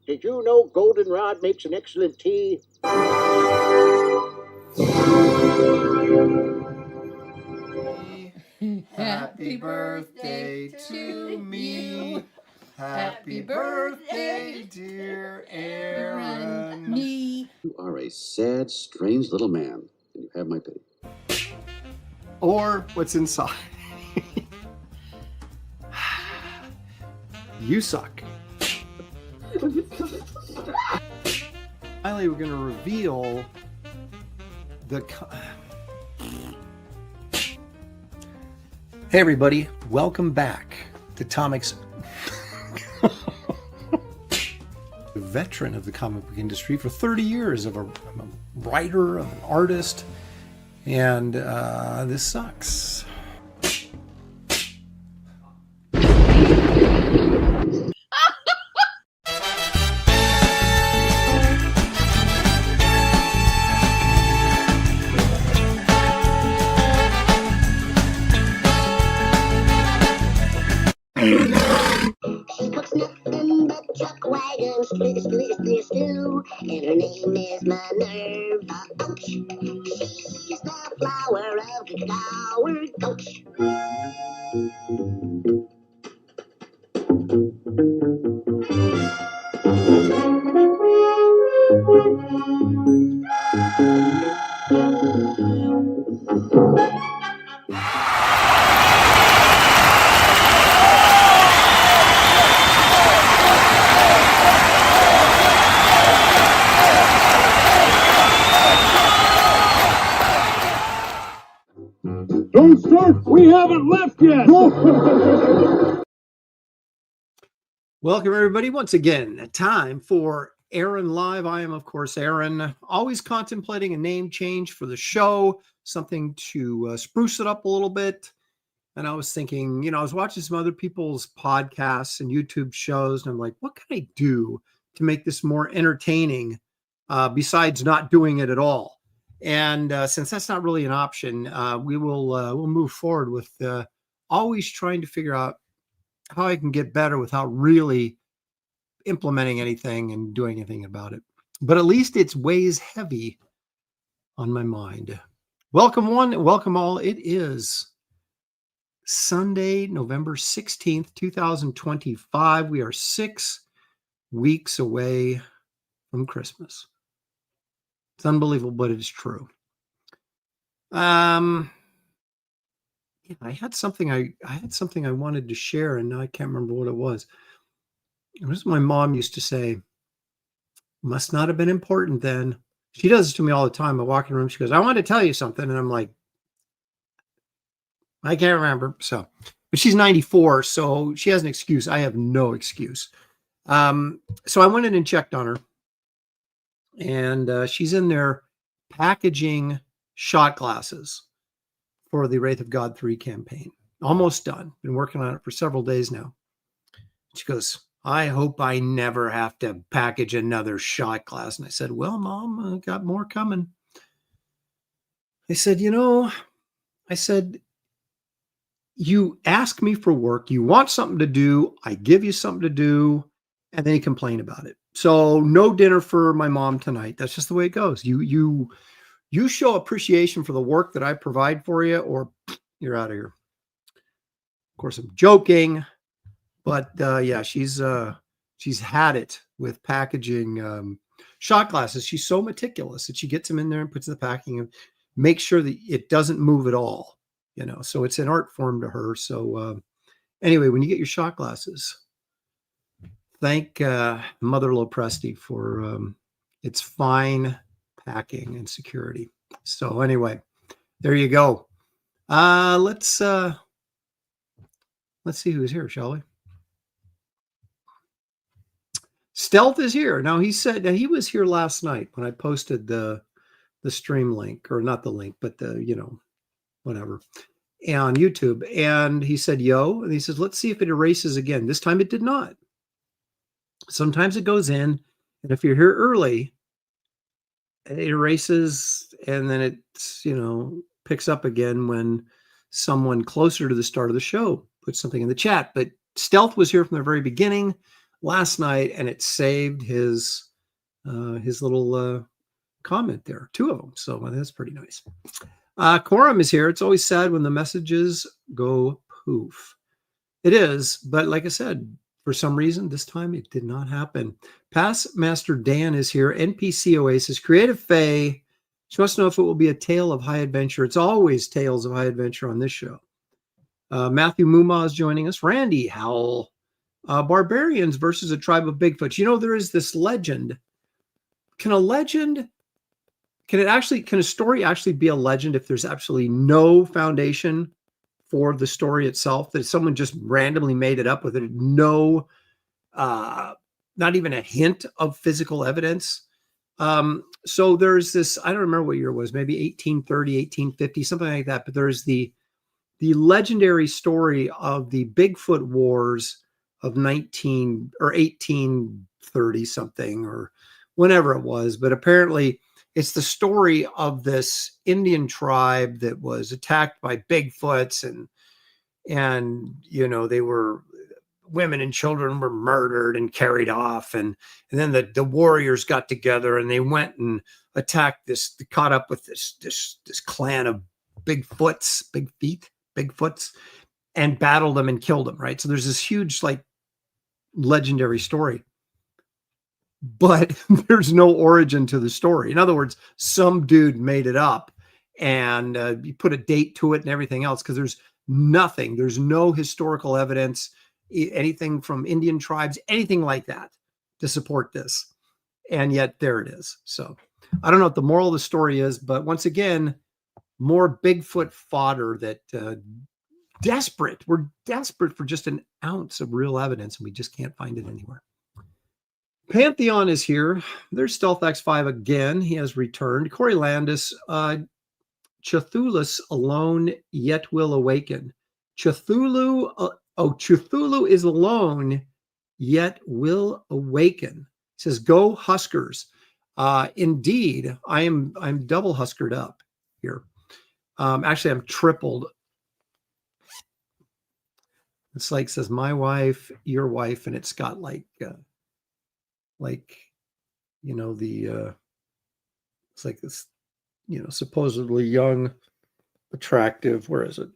Did you know goldenrod makes an excellent tea? Happy birthday to me. Happy birthday, dear Aaron. Me. You are a sad, strange little man, and you have my pity. Or what's inside. You suck. Finally, we're going to reveal the... Hey everybody, welcome back to Tomic's veteran of the comic book industry for 30 years. I'm a writer, I'm an artist, and this sucks. She cooks nothing but chuck wagons, stew, and her name is Minerva. Ouch! She's the flower of the flower. Ouch! Don't start! We haven't left yet! Welcome everybody once again. Time for Aaron Live. I am, of course, Aaron, always contemplating a name change for the show, something to spruce it up a little bit. And I was thinking, I was watching some other people's podcasts and YouTube shows, and I'm like, what can I do to make this more entertaining besides not doing it at all? And since that's not really an option, we'll move forward with always trying to figure out how I can get better without really implementing anything and doing anything about it. But at least it weighs heavy on my mind. Welcome one, welcome all. It is Sunday, November 16th, 2025. We are 6 weeks away from Christmas. It's unbelievable, but it is true. I had something I wanted to share, and now I can't remember what it was. It was my mom used to say, must not have been important then. She does this to me all the time. I walk in the room, she goes, I want to tell you something. And I'm like, I can't remember. So, but she's 94, so she has an excuse. I have no excuse. So I went in and checked on her. And she's in there packaging shot glasses for the Wraith of God 3 campaign. Almost done. Been working on it for several days now. She goes, I hope I never have to package another shot glass. And I said, well, Mom, I got more coming. I said, you ask me for work. You want something to do. I give you something to do. And then you complain about it. So no dinner for my mom tonight. That's just the way it goes. You show appreciation for the work that I provide for you, or you're out of here. Of course, I'm joking, but yeah, she's had it with packaging shot glasses. She's so meticulous that she gets them in there and puts the packing and makes sure that it doesn't move at all. So it's an art form to her. So anyway, when you get your shot glasses, thank Mother Lopresti for its fine packing and security. So anyway, there you go. Let's see who's here, shall we? Stealth is here. Now he said that he was here last night when I posted the stream link, or not the link, but the, whatever, on YouTube. And he said, yo, and he says, let's see if it erases again. This time it did not. Sometimes it goes in, and if you're here early, it erases, and then it's, picks up again when someone closer to the start of the show puts something in the chat. But Stealth was here from the very beginning. last night, and it saved his little comment there, 2 of them. So that's pretty nice. Quorum is here. It's always sad when the messages go poof. It is, but like I said, for some reason, this time it did not happen. Past Master Dan is here. NPC Oasis, Creative Faye. She wants to know if it will be a tale of high adventure. It's always tales of high adventure on this show. Matthew Muma is joining us. Randy Howell. Barbarians versus a tribe of Bigfoot. You know, there is this legend. Can a story actually be a legend if there's absolutely no foundation for the story itself, that someone just randomly made it up with it, no, not even a hint of physical evidence? So there's this, I don't remember what year it was, maybe 1830, 1850, something like that. But there's the legendary story of the Bigfoot wars of 1830 something, or whenever it was. But apparently it's the story of this Indian tribe that was attacked by Bigfoots, and you know, they were, women and children were murdered and carried off, and then the warriors got together and they went and attacked this, caught up with this clan of Bigfoots, Bigfoots, and battled them and killed them, right? So there's this huge, like, legendary story, but there's no origin to the story. In other words, some dude made it up, and you put a date to it and everything else, because there's no historical evidence, anything from Indian tribes, anything like that to support this. And yet there it is. So I don't know what the moral of the story is, but once again, more Bigfoot fodder that we're desperate for just an ounce of real evidence, and we just can't find it anywhere. Pantheon is here. There's Stealth X5 again. He has returned. Corey Landis, Cthulhu's alone yet will awaken. Cthulhu is alone yet will awaken. It says, go Huskers. Indeed, I'm double Huskered up here. Actually, I'm tripled. It's like, says my wife, your wife, and it's got like you know, it's like this, you know, supposedly young, attractive, where is it,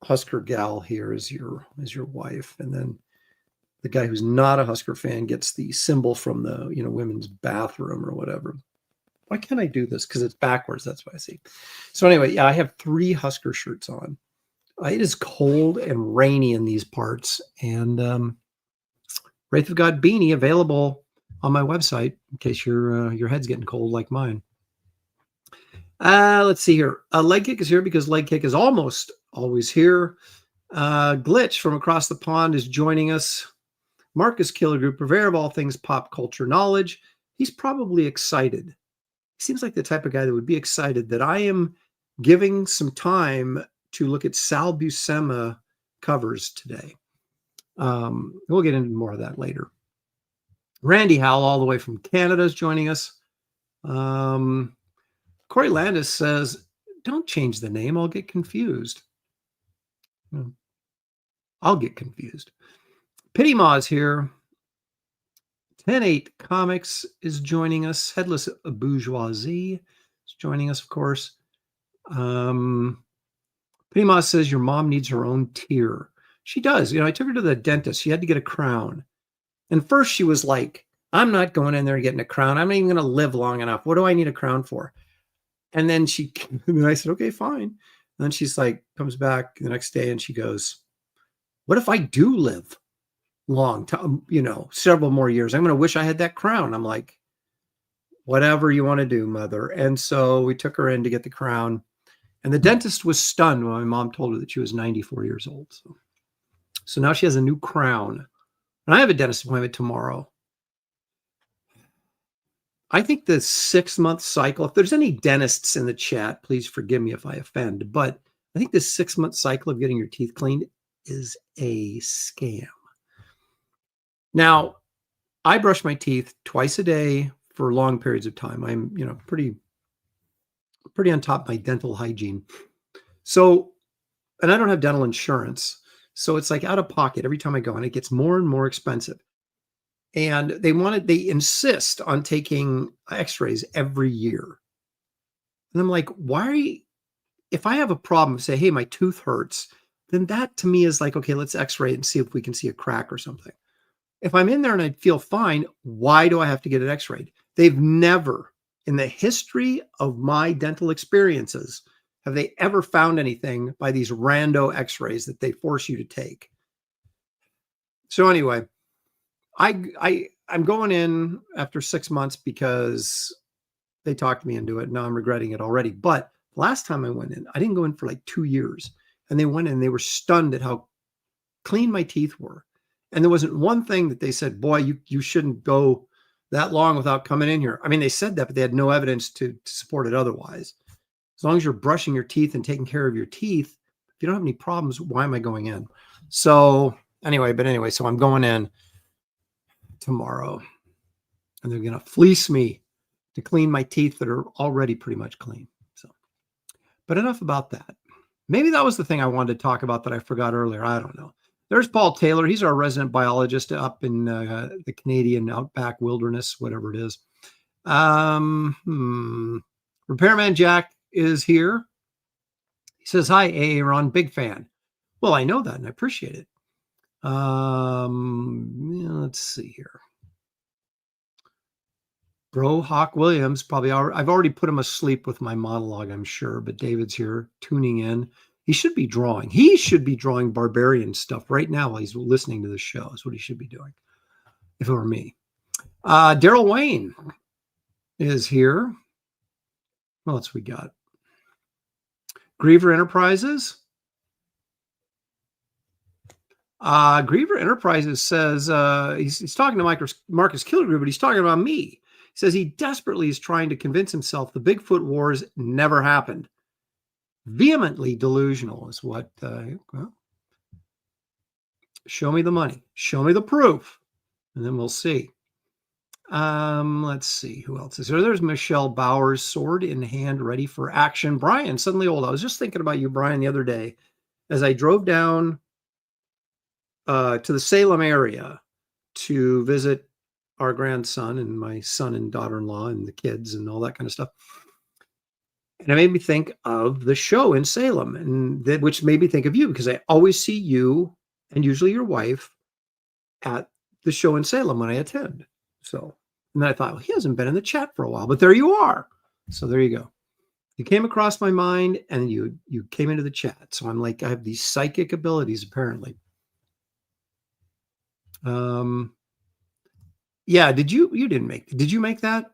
Husker gal here is your wife, and then the guy who's not a Husker fan gets the symbol from the, you know, women's bathroom or whatever. Why can't I do this? Because it's backwards. That's what I see. So anyway, yeah, I have 3 Husker shirts on. It is cold and rainy in these parts, and Wraith of God beanie available on my website in case your head's getting cold like mine. Let's see here. Leg Kick is here because Leg Kick is almost always here. Glitch from across the pond is joining us. Marcus Killer Group, purveyor of all things pop culture knowledge. He's probably excited. He seems like the type of guy that would be excited that I am giving some time to look at Sal Buscema covers today. We'll get into more of that later. Randy Howell, all the way from Canada, is joining us. Corey Landis says, don't change the name. I'll get confused. I'll get confused. Pity Maw is here. 10-8 Comics is joining us. Headless Bourgeoisie is joining us, of course. Pity Maw says, your mom needs her own tear. She does. You know, I took her to the dentist. She had to get a crown. And first she was like, I'm not going in there and getting a crown. I'm not even going to live long enough. What do I need a crown for? And then and I said, okay, fine. And then she's like, comes back the next day and she goes, what if I do live long time, you know, several more years? I'm going to wish I had that crown. I'm like, whatever you want to do, mother. And so we took her in to get the crown. And the dentist was stunned when my mom told her that she was 94 years old. So now she has a new crown. And I have a dentist appointment tomorrow. I think the 6-month cycle, if there's any dentists in the chat, please forgive me if I offend, but I think the 6-month cycle of getting your teeth cleaned is a scam. Now, I brush my teeth twice a day for long periods of time. I'm, you know, pretty on top of my dental hygiene. So, and I don't have dental insurance. So it's like out of pocket every time I go, and it gets more and more expensive. And they insist on taking x-rays every year. And I'm like, why are you, if I have a problem, say, hey, my tooth hurts, then that to me is like, okay, let's x-ray and see if we can see a crack or something. If I'm in there and I feel fine, why do I have to get it x-rayed? They've never, in the history of my dental experiences, have they ever found anything by these rando x-rays that they force you to take. So anyway, I'm going in after 6 months because they talked me into it. Now I'm regretting it already. But last time I went in, I didn't go in for like 2 years. And they went in, they were stunned at how clean my teeth were. And there wasn't one thing that they said, boy, you shouldn't go that long without coming in here. I mean, they said that, but they had no evidence to support it otherwise. As long as you're brushing your teeth and taking care of your teeth, if you don't have any problems, why am I going in? So anyway, so I'm going in tomorrow and they're going to fleece me to clean my teeth that are already pretty much clean. So, but enough about that. Maybe that was the thing I wanted to talk about that I forgot earlier. I don't know. There's Paul Taylor. He's our resident biologist up in the Canadian outback wilderness, whatever it is. Repairman Jack is here. He says, hi, Aaron, big fan. Well, I know that and I appreciate it. Let's see here. Bro Hawk Williams, probably I've already put him asleep with my monologue, I'm sure, but David's here tuning in. He should be drawing. He should be drawing barbarian stuff right now while he's listening to the show. Is what he should be doing if it were me. Daryl Wayne is here. What else we got? Griever Enterprises. Griever Enterprises says he's talking to Marcus Killigrew, but he's talking about me. He says he desperately is trying to convince himself the Bigfoot wars never happened. Vehemently delusional is what, well, show me the money, show me the proof, and then we'll see. Let's see who else is there. There's Michelle Bowers, sword in hand, ready for action. Brian, suddenly old. I was just thinking about you, Brian, the other day as I drove down to the Salem area to visit our grandson and my son and daughter-in-law and the kids and all that kind of stuff. And it made me think of the show in Salem, and which made me think of you because I always see you and usually your wife at the show in Salem when I attend. So, and then I thought, well, he hasn't been in the chat for a while, but there you are. So there you go. You came across my mind and you came into the chat. So I'm like, I have these psychic abilities apparently. Yeah, did you did you make that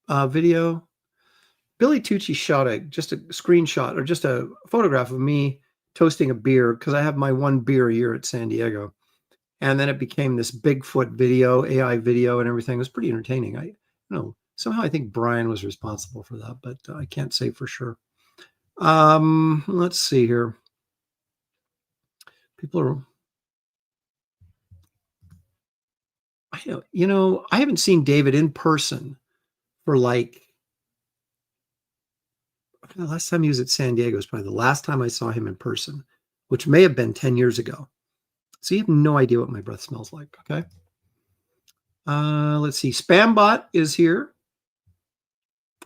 video? Billy Tucci shot just a screenshot or just a photograph of me toasting a beer because I have my one beer a year at San Diego. And then it became this Bigfoot video, AI video and everything. It was pretty entertaining. I don't know. Somehow I think Brian was responsible for that, but I can't say for sure. Let's see here. People are, I haven't seen David in person for like, the last time he was at San Diego is probably the last time I saw him in person, which may have been 10 years ago. So you have no idea what my breath smells like. Okay. Let's see. Spambot is here.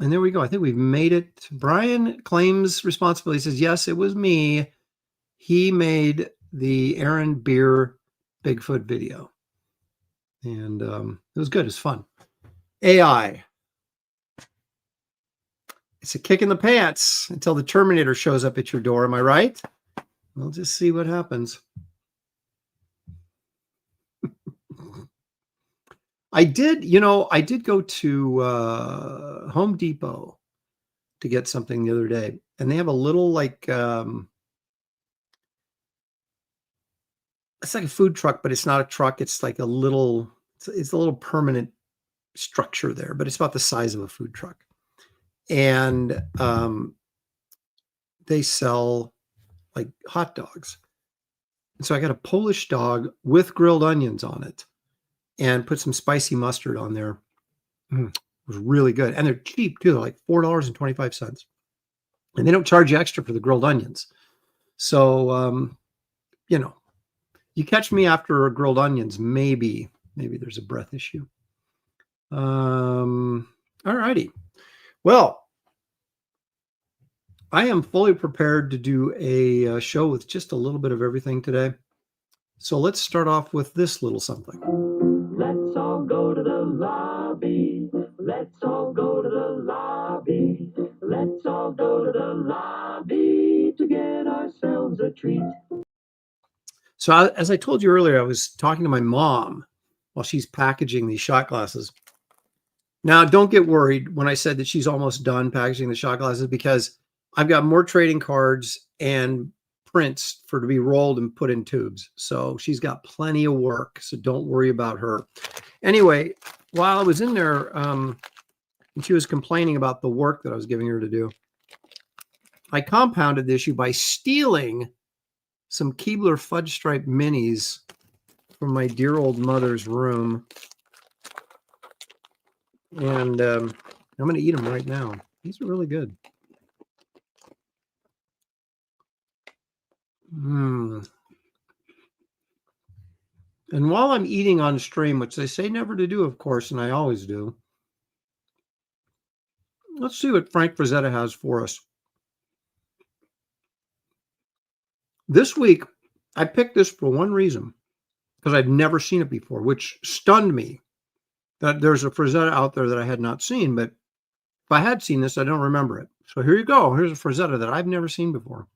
And there we go. I think we've made it. Brian claims responsibility. He says, yes, it was me. He made the Aaron Beer Bigfoot video. And it was good. It's fun. AI. It's a kick in the pants until the Terminator shows up at your door. Am I right? We'll just see what happens. I did go to Home Depot to get something the other day, and they have a little like it's like a food truck, but it's not a truck. It's like a little, it's a little permanent structure there, but it's about the size of a food truck. And they sell like hot dogs. And so I got a Polish dog with grilled onions on it and put some spicy mustard on there. It was really good. And they're cheap too. They're like $4.25. And they don't charge you extra for the grilled onions. So, you catch me after grilled onions, maybe Maybe there's a breath issue. All righty. Well, I am fully prepared to do a show with just a little bit of everything today. So let's start off with this little something. Let's all go to the lobby. Let's all go to the lobby. Let's all go to the lobby to get ourselves a treat. So as I told you earlier, I was talking to my mom while she's packaging these shot glasses. Now, don't get worried when I said that she's almost done packaging the shot glasses, because I've got more trading cards and prints for to be rolled and put in tubes. So she's got plenty of work. So don't worry about her. Anyway, while I was in there, and she was complaining about the work that I was giving her to do, I compounded the issue by stealing some Keebler Fudge Stripe minis from my dear old mother's room. And I'm going to eat them right now. These are really good. And while I'm eating on stream, which they say never to do, of course, and I always do, let's see what Frank Frazetta has for us. This week, I picked this for one reason, because I'd never seen it before, which stunned me that there's a Frazetta out there that I had not seen. But if I had seen this, I don't remember it. So here you go. Here's a Frazetta that I've never seen before.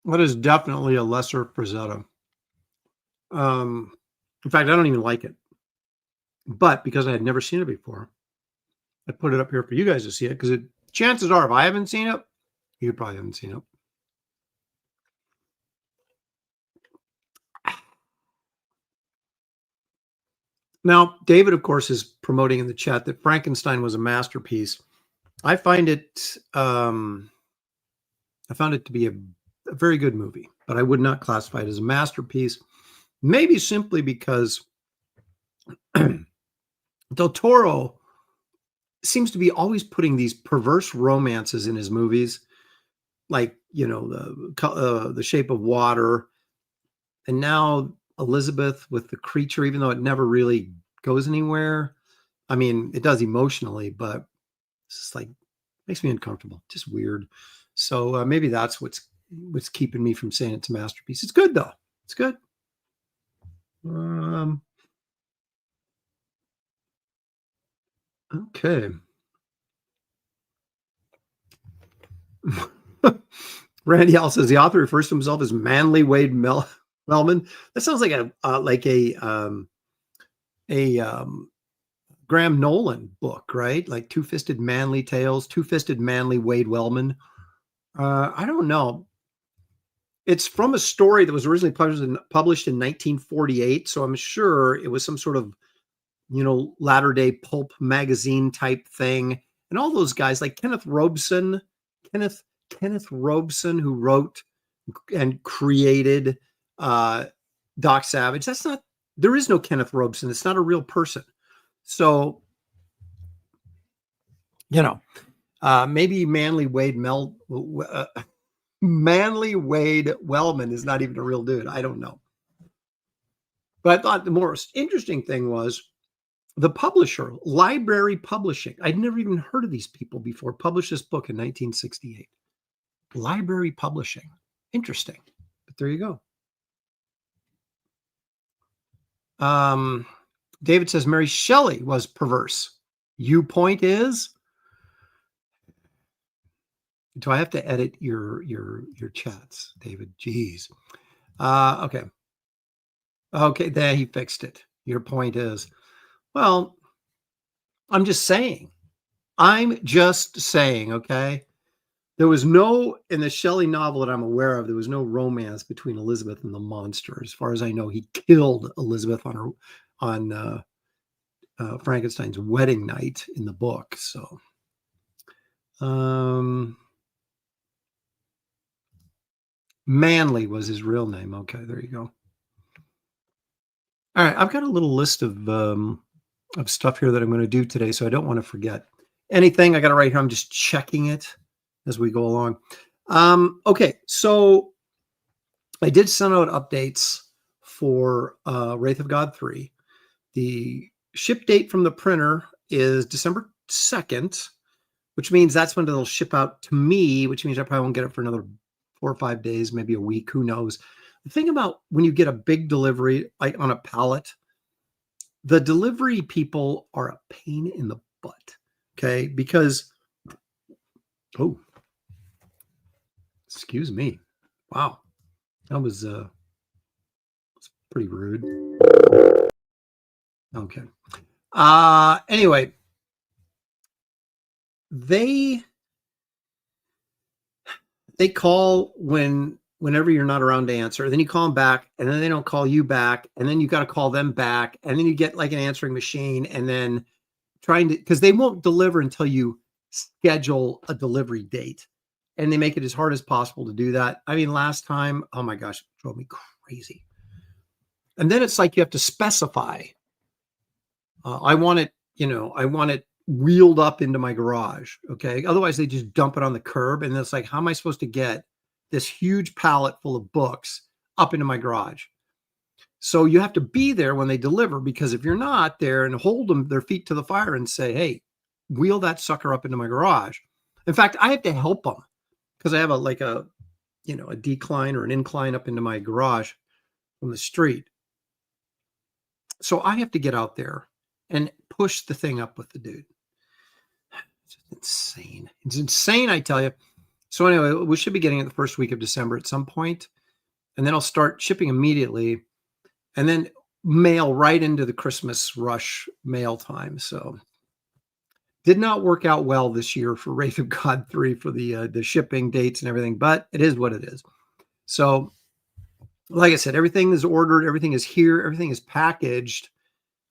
That is definitely a lesser Frazetta. In fact, I don't even like it. But because I had never seen it before, I put it up here for you guys to see it, because chances are, if I haven't seen it, you probably haven't seen it. Now, David, of course, is promoting in the chat that Frankenstein was a masterpiece. I find it, I found it to be a very good movie, but I would not classify it as a masterpiece. Maybe simply because Del Toro seems to be always putting these perverse romances in his movies, like, you know, the Shape of Water, and now Elizabeth with the creature, even though it never really goes anywhere. I mean, it does emotionally, but it's just like, makes me uncomfortable, just weird. So maybe that's what's keeping me from saying it's a masterpiece. It's good though. It's good. Okay. Randy Hall says the author refers to himself as Manly Wade Wellman. That sounds like a Graham Nolan book, right? Like Two-Fisted Manly Tales, Two-Fisted Manly Wade Wellman. I don't know. It's from a story that was originally published in 1948. So I'm sure it was some sort of, you know, latter-day pulp magazine type thing. And all those guys like Kenneth Robeson, who wrote and created Doc Savage. There is no Kenneth Robeson. It's not a real person. So, you know, maybe Manly Wade Wellman is not even a real dude. I don't know. But I thought the most interesting thing was the publisher, Library Publishing. I'd never even heard of these people before. Published this book in 1968. Library Publishing. Interesting. But there you go. David says Mary Shelley was perverse. You point is? Do I have to edit your chats, David? Jeez. Okay. Okay, there, he fixed it. Your point is, well, I'm just saying. Okay? There was no, in the Shelley novel that I'm aware of, there was no romance between Elizabeth and the monster. As far as I know, he killed Elizabeth on Frankenstein's wedding night in the book. So, Manly was his real name. Okay, there you go. All right, I've got a little list of stuff here that I'm going to do today, so I don't want to forget anything. I got it right here. I'm just checking it as we go along. Okay, so I did send out updates for Wraith of God 3. The ship date from the printer is December 2nd, which means that's when it'll ship out to me, which means I probably won't get it for another 4 or 5 days, maybe a week, who knows. The thing about when you get a big delivery, like on a pallet, the delivery people are a pain in the butt, okay? Because, oh, excuse me. Wow. That was pretty rude. Okay. Anyway, they call whenever you're not around to answer. Then you call them back, and then they don't call you back, and then you got to call them back, and then you get like an answering machine, and then because they won't deliver until you schedule a delivery date, and they make it as hard as possible to do that. I mean, last time, oh my gosh, it drove me crazy. And then it's like you have to specify. I want it wheeled up into my garage. Okay. Otherwise, they just dump it on the curb. And it's like, how am I supposed to get this huge pallet full of books up into my garage? So you have to be there when they deliver, because if you're not there, and hold them their feet to the fire and say, hey, wheel that sucker up into my garage. In fact, I have to help them because I have a decline or an incline up into my garage from the street. So I have to get out there and push the thing up with the dude. It's insane. It's insane, I tell you. So anyway, we should be getting it the first week of December at some point, and then I'll start shipping immediately, and then mail right into the Christmas rush mail time. So did not work out well this year for Wraith of God 3 for the shipping dates and everything, but it is what it is. So like I said, everything is ordered, everything is here, everything is packaged.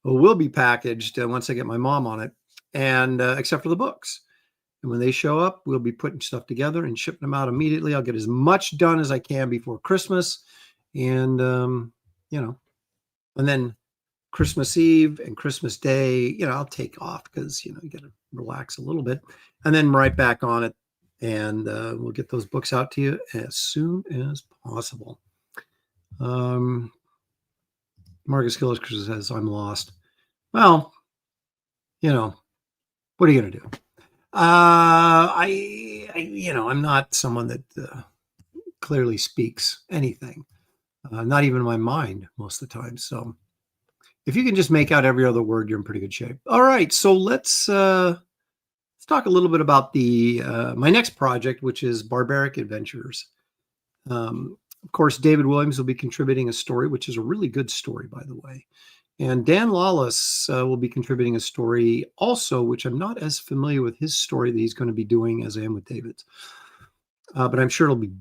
Will be packaged once I get my mom on it, and except for the books. And when they show up, we'll be putting stuff together and shipping them out immediately. I'll get as much done as I can before Christmas, and and then Christmas Eve and Christmas Day, I'll take off because you got to relax a little bit, and then right back on it, and we'll get those books out to you as soon as possible. Marcus Gillis says, I'm lost. Well, what are you going to do? I'm not someone that clearly speaks anything, not even in my mind most of the time. So if you can just make out every other word, you're in pretty good shape. All right. So let's talk a little bit about my next project, which is Barbaric Adventures. Of course, David Williams will be contributing a story, which is a really good story, by the way. And Dan Lawless will be contributing a story also, which I'm not as familiar with his story that he's going to be doing as I am with David's. But I'm sure it'll be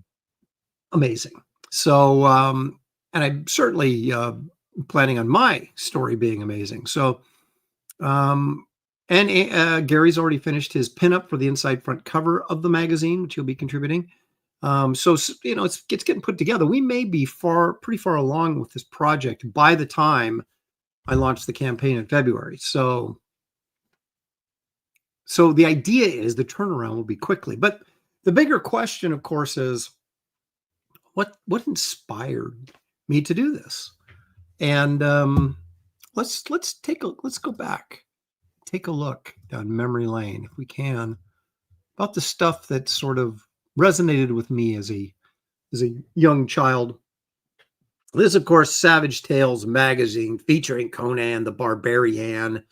amazing. So, and I'm certainly planning on my story being amazing. So, Gary's already finished his pinup for the inside front cover of the magazine, which he'll be contributing. So it's getting put together. We may be pretty far along with this project by the time I launched the campaign in February. So the idea is the turnaround will be quickly. But the bigger question, of course, is what inspired me to do this? And let's go back, take a look down memory lane, if we can, about the stuff that sort of resonated with me as a young child. This, of course, Savage Tales magazine featuring Conan the Barbarian.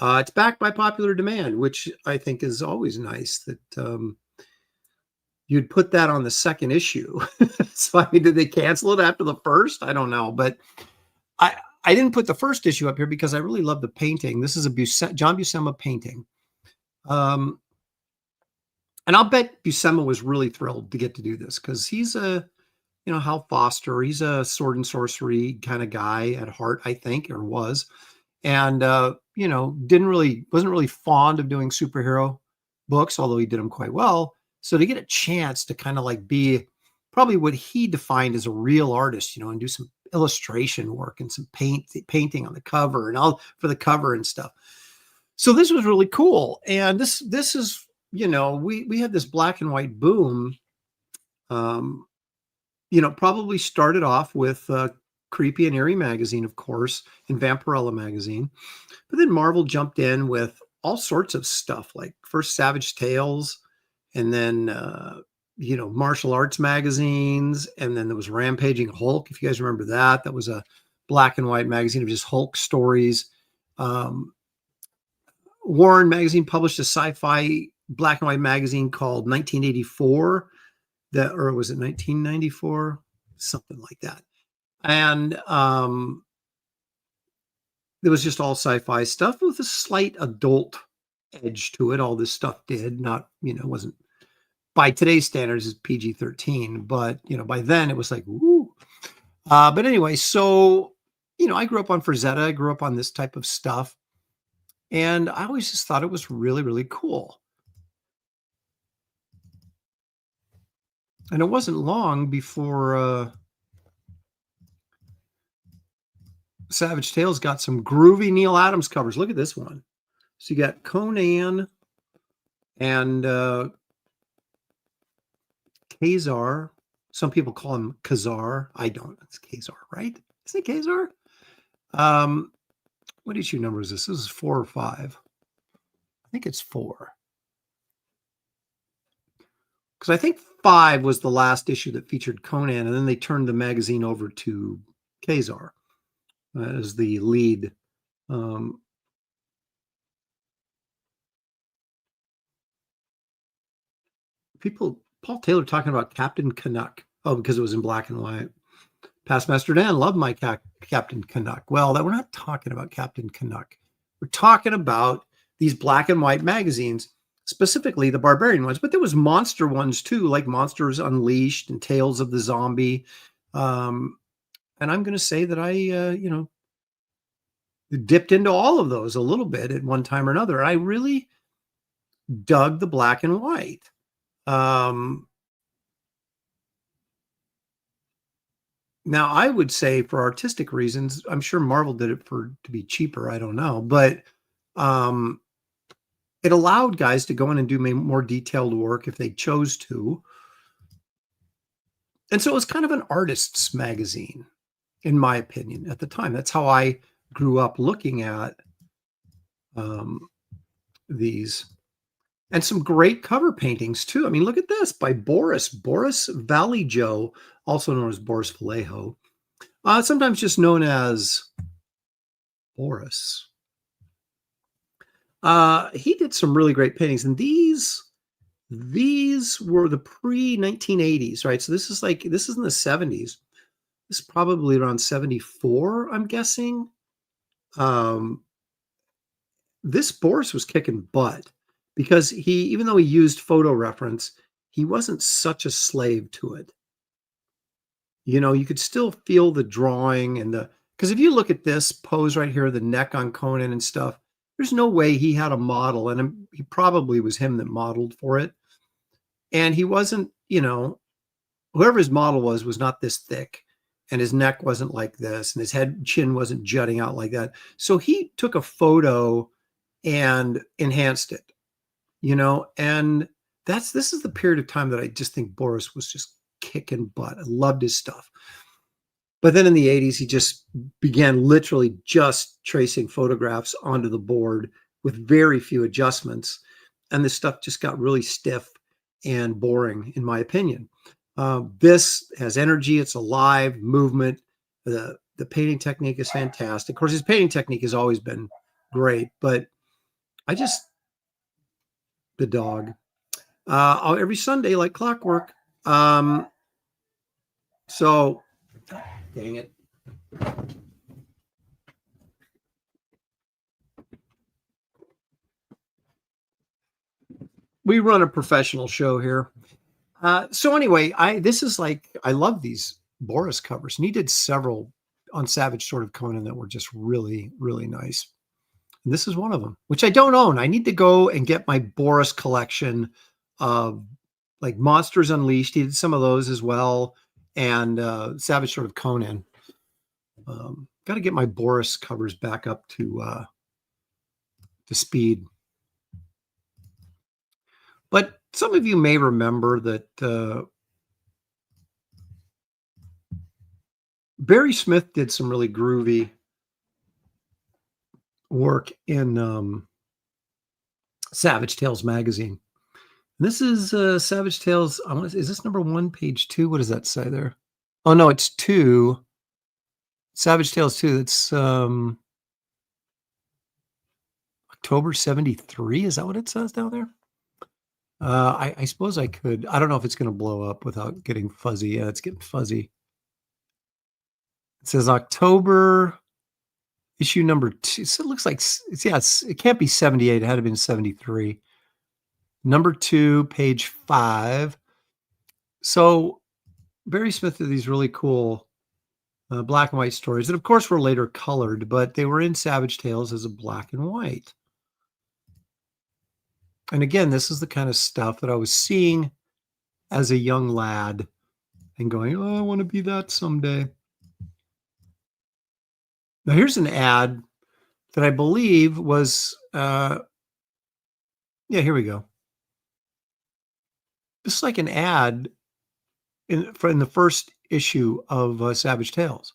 It's backed by popular demand, which I think is always nice that you'd put that on the second issue. So, I mean, did they cancel it after the first? I don't know, but I didn't put the first issue up here because I really love the painting. This is a John Buscema painting. And I'll bet Buscema was really thrilled to get to do this because he's Hal Foster, he's a sword and sorcery kind of guy at heart, I think, or was. And, wasn't really fond of doing superhero books, although he did them quite well. So to get a chance to kind of like be probably what he defined as a real artist, and do some illustration work and some painting on the cover and all for the cover and stuff. So this was really cool. And this is, we had this black and white boom, probably started off with Creepy and Eerie magazine, of course, and Vampirella magazine. But then Marvel jumped in with all sorts of stuff, like first Savage Tales, and then, martial arts magazines. And then there was Rampaging Hulk. If you guys remember that, that was a black and white magazine of just Hulk stories. Warren magazine published a sci-fi black and white magazine called 1984. Or was it 1994? Something like that. And there was just all sci-fi stuff with a slight adult edge to it. All this stuff did not, wasn't by today's standards is PG-13, but by then it was like, woo. But anyway, so I grew up on Frazetta. I grew up on this type of stuff, and I always just thought it was really, really cool. And it wasn't long before Savage Tales got some groovy Neil Adams covers. Look at this one. So you got Conan and Kazar. Some people call him Kazar. I don't. It's Kazar, right? Isn't it Kazar? What issue number is this? This is 4 or 5. I think it's 4. Because I think 5 was the last issue that featured Conan, and then they turned the magazine over to Kazar as the lead. Paul Taylor talking about Captain Canuck. Oh, because it was in black and white. Pastmaster Dan loved my Captain Canuck. Well, we're not talking about Captain Canuck. We're talking about these black and white magazines, specifically the barbarian ones, but there was monster ones too, like Monsters Unleashed and Tales of the Zombie. And I'm going to say that I, dipped into all of those a little bit at one time or another. I really dug the black and white. Now, I would say for artistic reasons, I'm sure Marvel did it to be cheaper. I don't know, but it allowed guys to go in and do more detailed work if they chose to. And so it was kind of an artist's magazine, in my opinion, at the time. That's how I grew up looking at these. And some great cover paintings, too. I mean, look at this by Boris Valley Joe, also known as Boris Vallejo, sometimes just known as Boris. He did some really great paintings, and these were the pre-1980s, right? So this is in the 70s. This is probably around 74, I'm guessing. This Boris was kicking butt because even though he used photo reference, he wasn't such a slave to it. You could still feel the drawing because if you look at this pose right here, the neck on Conan and stuff, there's no way he had a model, and he probably was him that modeled for it. And he wasn't, whoever his model was not this thick, and his neck wasn't like this, and his chin wasn't jutting out like that. So he took a photo and enhanced it, and this is the period of time that I just think Boris was just kicking butt. I loved his stuff. But then in the 80s, he just began literally just tracing photographs onto the board with very few adjustments. And this stuff just got really stiff and boring, in my opinion. This has energy. It's alive, movement. The painting technique is fantastic. Of course, his painting technique has always been great, but the dog. Every Sunday, like clockwork. So, dang it. We run a professional show here. So anyway, this is like, I love these Boris covers, and he did several on Savage Sword of Conan that were just really, really nice. And this is one of them, which I don't own. I need to go and get my Boris collection of like Monsters Unleashed. He did some of those as well, and Savage Sword of Conan. Got to get my Boris covers back up to speed. But some of you may remember that Barry Smith did some really groovy work in Savage Tales magazine. And this is Savage Tales. Is this number 1, page 2? What does that say there? Oh no, it's 2. Savage Tales 2. That's October 73. Is that what it says down there? I suppose I could. I don't know if it's going to blow up without getting fuzzy. Yeah, it's getting fuzzy. It says October issue number 2. So it looks like it can't be 78. It had to be 73. Number 2, page 5. So Barry Smith did these really cool black and white stories that, of course, were later colored, but they were in Savage Tales as a black and white. And again, this is the kind of stuff that I was seeing as a young lad and going, oh, I want to be that someday. Now, here's an ad that I believe was, yeah, here we go. This is like an ad in the first issue of Savage Tales.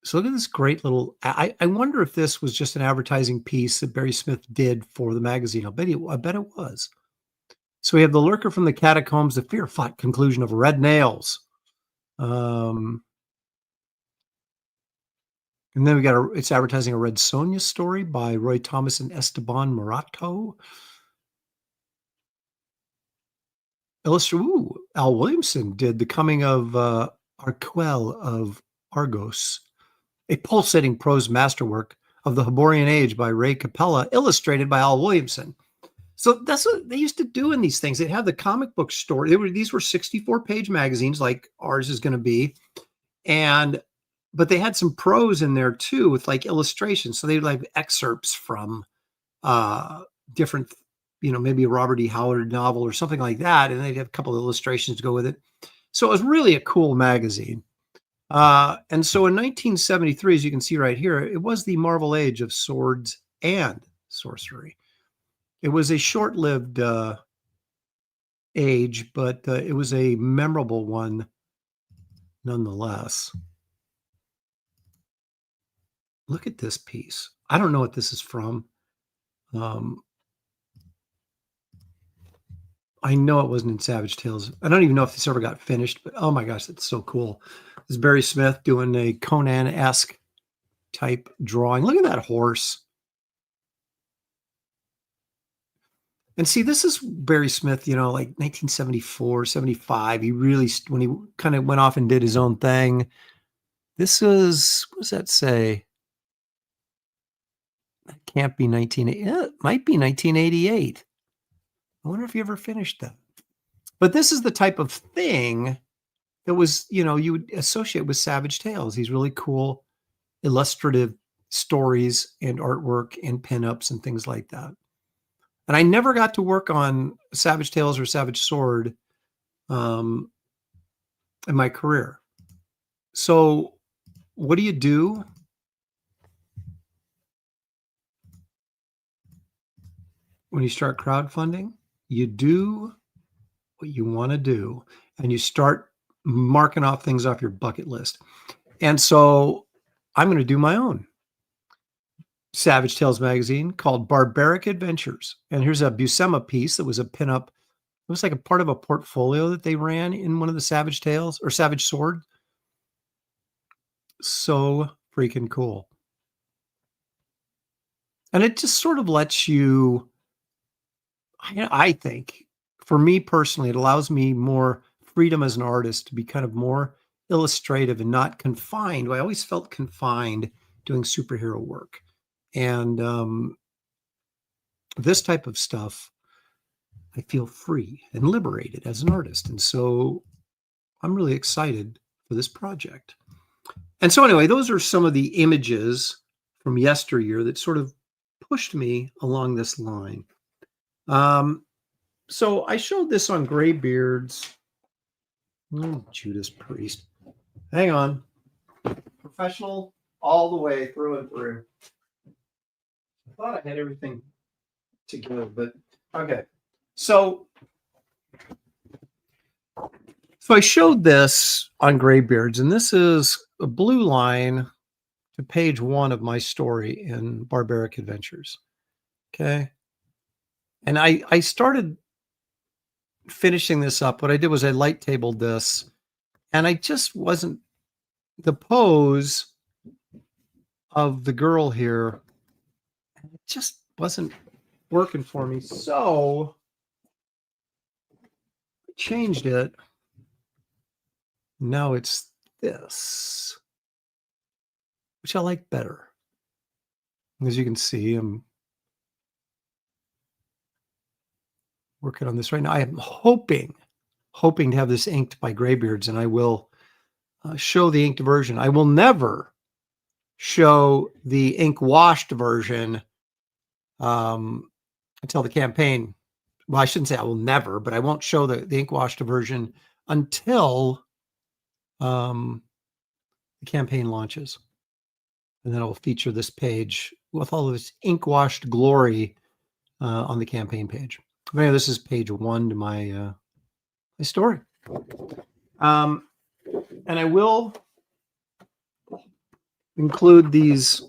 So look at this great little, I wonder if this was just an advertising piece that Barry Smith did for the magazine. I bet it was. So we have the lurker from the catacombs, the fear-fought conclusion of Red Nails. And then we got it's advertising a Red Sonja story by Roy Thomas and Esteban Morato. Al Williamson did The Coming of Arquel of Argos, a pulsating prose masterwork of the Hyborian Age by Ray Capella, illustrated by Al Williamson. So that's what they used to do in these things. They'd have the comic book story. These were 64-page magazines like ours is going to be. But they had some prose in there too with like illustrations. So they'd like excerpts from different, maybe a Robert E. Howard novel or something like that. And they'd have a couple of illustrations to go with it. So it was really a cool magazine. And so in 1973, as you can see right here, it was the Marvel Age of swords and sorcery. It was a short-lived age, but it was a memorable one nonetheless. Look at this piece. I don't know what this is from. I know it wasn't in Savage Tales. I don't even know if this ever got finished, but oh my gosh, that's so cool. This is Barry Smith doing a Conan-esque type drawing. Look at that horse. And see, this is Barry Smith, like 1974, 75. He really, when he kind of went off and did his own thing. This is, what does that say? That can't be it might be 1988. I wonder if he ever finished that. But this is the type of thing that was, you would associate with Savage Tales. These really cool illustrative stories and artwork and pinups and things like that. And I never got to work on Savage Tales or Savage Sword in my career. So what do you do? When you start crowdfunding, you do what you want to do, and you start marking off things off your bucket list. And so I'm going to do my own Savage Tales magazine called Barbaric Adventures. And here's a Buscema piece that was a pinup. It was like a part of a portfolio that they ran in one of the Savage Tales or Savage Sword. So freaking cool. And it just sort of lets you, I think, for me personally, it allows me more freedom as an artist to be kind of more illustrative and not confined. I always felt confined doing superhero work. And this type of stuff, I feel free and liberated as an artist. And so I'm really excited for this project. And so anyway, those are some of the images from yesteryear that sort of pushed me along this line. So I showed this on Graybeard's. Oh, Judas Priest. Hang on. Professional all the way through and through. I thought I had everything together, but okay. So I showed this on Graybeard's, and this is a blue line to page 1 of my story in Barbaric Adventures. Okay. And I started finishing this up. What I did was I light tabled this, and I just wasn't, the pose of the girl here, it just wasn't working for me. So I changed it. Now it's this, which I like better. As you can see, I'm working on this right now. I am hoping to have this inked by Graybeards, and I will show the inked version. I will never show the ink washed version until the campaign. Well, I shouldn't say I will never, but I won't show the ink washed version until the campaign launches. And then I will feature this page with all of its ink washed glory on the campaign page. Anyway, this is page 1 to my story. And I will include these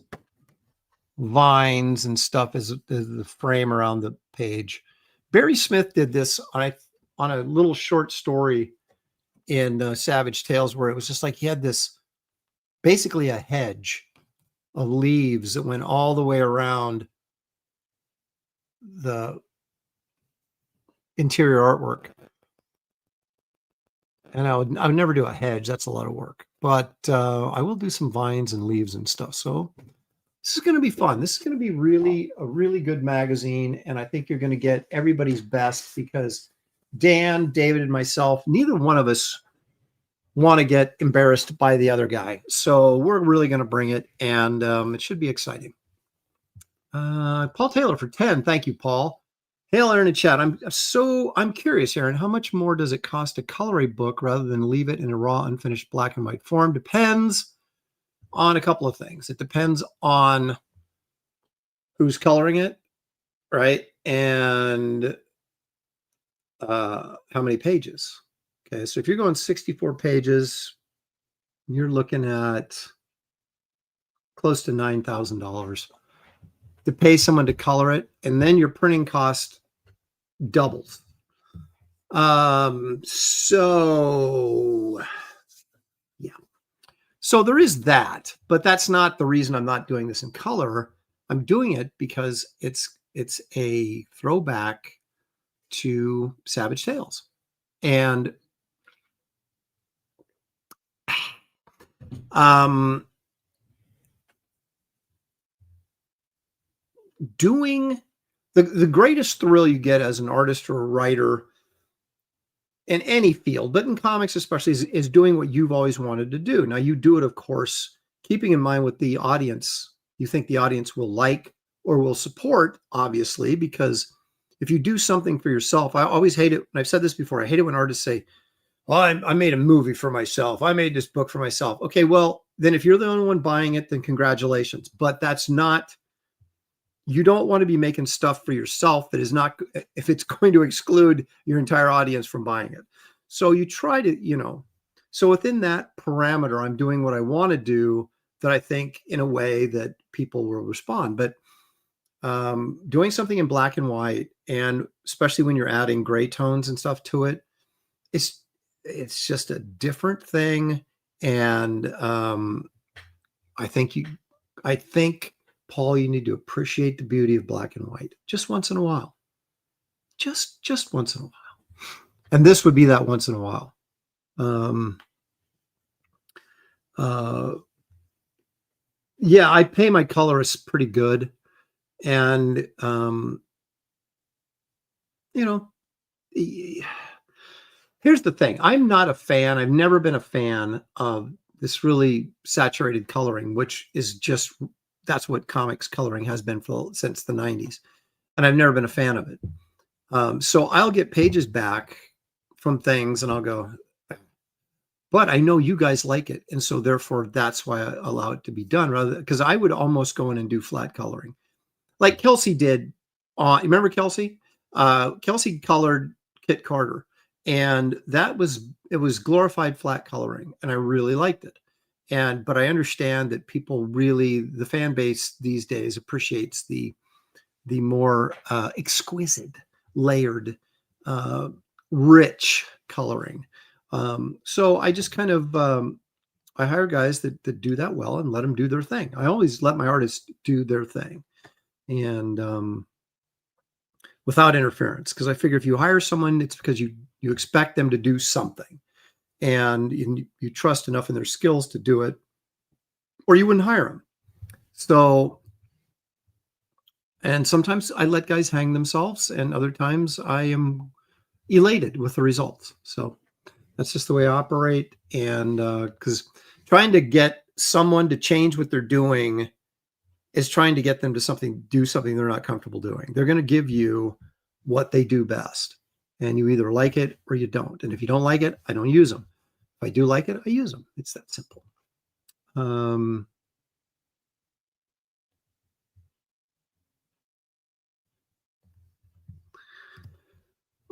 vines and stuff as the frame around the page. Barry Smith did this on a little short story in Savage Tales, where it was just like he had this, basically a hedge of leaves that went all the way around the interior artwork. And I would never do a hedge. That's a lot of work. But I will do some vines and leaves and stuff. So this is going to be fun. This is going to be a really good magazine. And I think you're going to get everybody's best, because Dan, David, and myself, neither one of us want to get embarrassed by the other guy. So we're really going to bring it, and it should be exciting. Paul Taylor for 10. Thank you, Paul. Hail, Aaron and chat. I'm curious, Aaron, how much more does it cost to color a book rather than leave it in a raw, unfinished black and white form? Depends on a couple of things. It depends on who's coloring it, right? And how many pages. Okay, so if you're going 64 pages, you're looking at close to $9,000 to pay someone to color it, and then your printing cost doubles. So yeah. So there is that, but that's not the reason I'm not doing this in color. I'm doing it because it's a throwback to Savage Tales. And doing the greatest thrill you get as an artist or a writer in any field, but in comics especially, is doing what you've always wanted to do. Now, you do it, of course, keeping in mind what the audience, you think the audience will like or will support, obviously, because if you do something for yourself, I always hate it. And I've said this before. I hate it when artists say, well, I made a movie for myself. I made this book for myself. Okay, well, then if you're the only one buying it, then congratulations. But that's not, you don't want to be making stuff for yourself that is not, if it's going to exclude your entire audience from buying it. So you try to, so within that parameter, I'm doing what I want to do that I think in a way that people will respond. But doing something in black and white, and especially when you're adding gray tones and stuff to it, it's just a different thing. And I think Paul, you need to appreciate the beauty of black and white just once in a while. Just once in a while. And this would be that once in a while. Yeah, I pay my colorists pretty good. And, you know, here's the thing. I'm not a fan. I've never been a fan of this really saturated coloring, which is just, that's what comics coloring has been since the 90s. And I've never been a fan of it. So I'll get pages back from things and I'll go, but I know you guys like it. And so therefore that's why I allow it to be done, rather because I would almost go in and do flat coloring. Like Kelsey did. Remember Kelsey? Kelsey colored Kit Carter, and it was glorified flat coloring, and I really liked it. But I understand that people really, the fan base these days appreciates the more exquisite, layered, rich coloring. So I just kind of I hire guys that do that well and let them do their thing. I always let my artists do their thing, and without interference, because I figure if you hire someone, it's because you expect them to do something, and you trust enough in their skills to do it, or you wouldn't hire them. So, and sometimes I let guys hang themselves, and other times I am elated with the results. So that's just the way I operate. And because trying to get someone to change what they're doing is trying to get them to do something they're not comfortable doing. They're going to give you what they do best, and you either like it or you don't. And if you don't like it, I don't use them. If I do like it, I use them. It's that simple.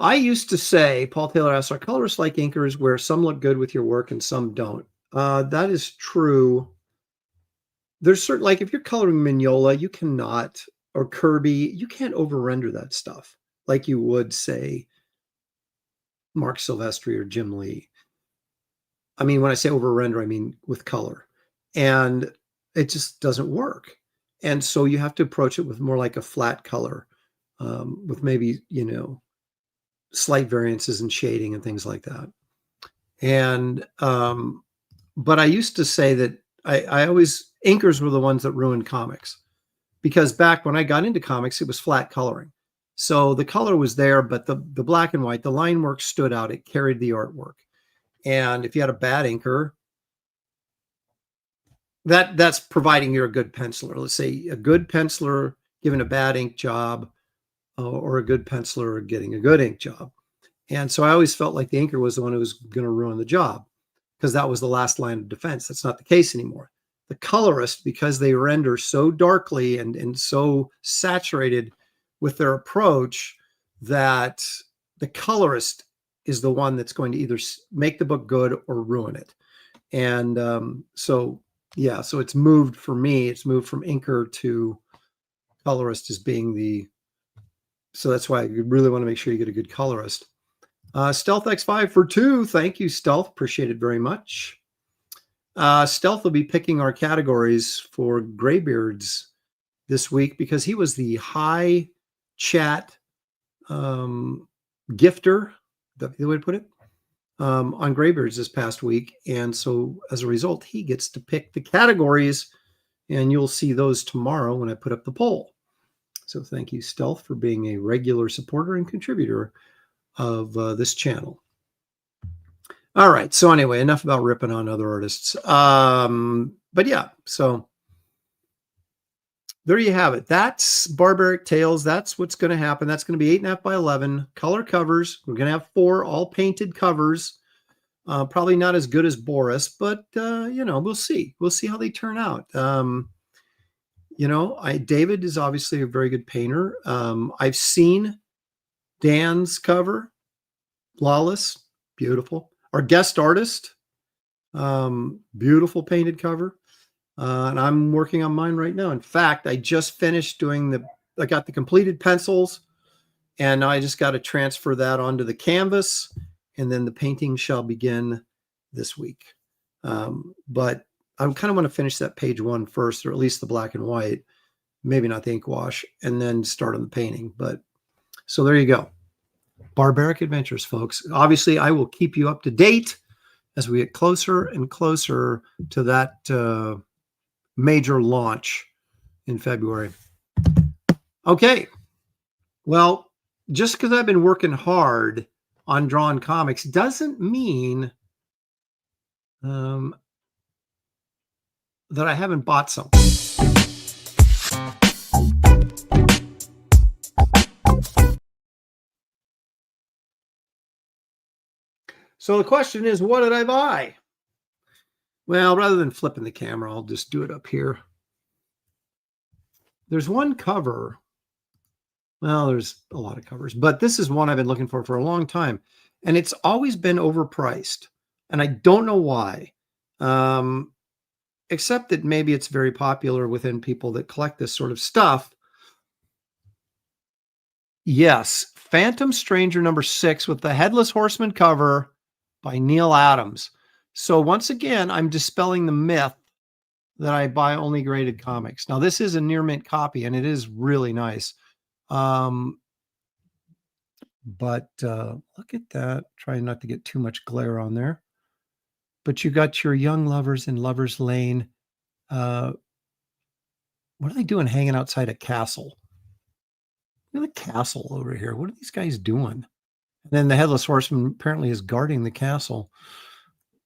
I used to say, Paul Taylor asks, are colorists like inkers where some look good with your work and some don't? That is true. There's certain, like if you're coloring Mignola, you cannot, or Kirby, you can't over render that stuff like you would, say, Mark Silvestri or Jim Lee. I mean, when I say over render, I mean with color, and it just doesn't work. And so you have to approach it with more like a flat color, with maybe, slight variances in shading and things like that. And, but I used to say that I always, inkers were the ones that ruined comics, because back when I got into comics, it was flat coloring. So the color was there, but the black and white, the line work stood out. It carried the artwork. And if you had a bad inker, that's providing you're a good penciler. Let's say a good penciler given a bad ink job, or a good penciler getting a good ink job. And so I always felt like the inker was the one who was going to ruin the job, because that was the last line of defense. That's not the case anymore. The colorist, because they render so darkly and so saturated with their approach, that the colorist is the one that's going to either make the book good or ruin it. And so it's moved for me. It's moved from inker to colorist as being so that's why you really want to make sure you get a good colorist. Stealth X5 for 2. Thank you, Stealth. Appreciate it very much. Stealth will be picking our categories for Graybeards this week, because he was the high chat gifter, the way to put it, on Graybeards this past week. And so as a result, he gets to pick the categories, and you'll see those tomorrow when I put up the poll. So thank you, Stealth, for being a regular supporter and contributor of this channel. All right. So anyway, enough about ripping on other artists. But yeah, so there you have it. That's Barbaric Tales. That's what's going to happen. That's going to be 8.5 by 11 color covers. We're going to have 4 all painted covers. Probably not as good as Boris, but we'll see. We'll see how they turn out. David is obviously a very good painter. I've seen Dan's cover, Lawless, beautiful. Our guest artist, beautiful painted cover. And I'm working on mine right now. In fact, I just finished I got the completed pencils, and now I just got to transfer that onto the canvas, and then the painting shall begin this week. But I kind of want to finish that page 1 first, or at least the black and white, maybe not the ink wash, and then start on the painting. But so there you go. Barbaric Adventures, folks. Obviously, I will keep you up to date as we get closer and closer to that major launch in February. Okay. Well, just because I've been working hard on drawn comics doesn't mean that I haven't bought something. So the question is, what did I buy? Well, rather than flipping the camera, I'll just do it up here. There's one cover. Well, there's a lot of covers, but this is one I've been looking for a long time. And it's always been overpriced. And I don't know why. Except that maybe it's very popular within people that collect this sort of stuff. Yes, Phantom Stranger #6 with the Headless Horseman cover by Neil Adams. So once again, I'm dispelling the myth that I buy only graded comics. Now, this is a near mint copy, and it is really nice. But look at that. Trying not to get too much glare on there. But you got your young lovers in Lover's Lane. What are they doing hanging outside a castle? Look at the castle over here. What are these guys doing? And then the Headless Horseman apparently is guarding the castle.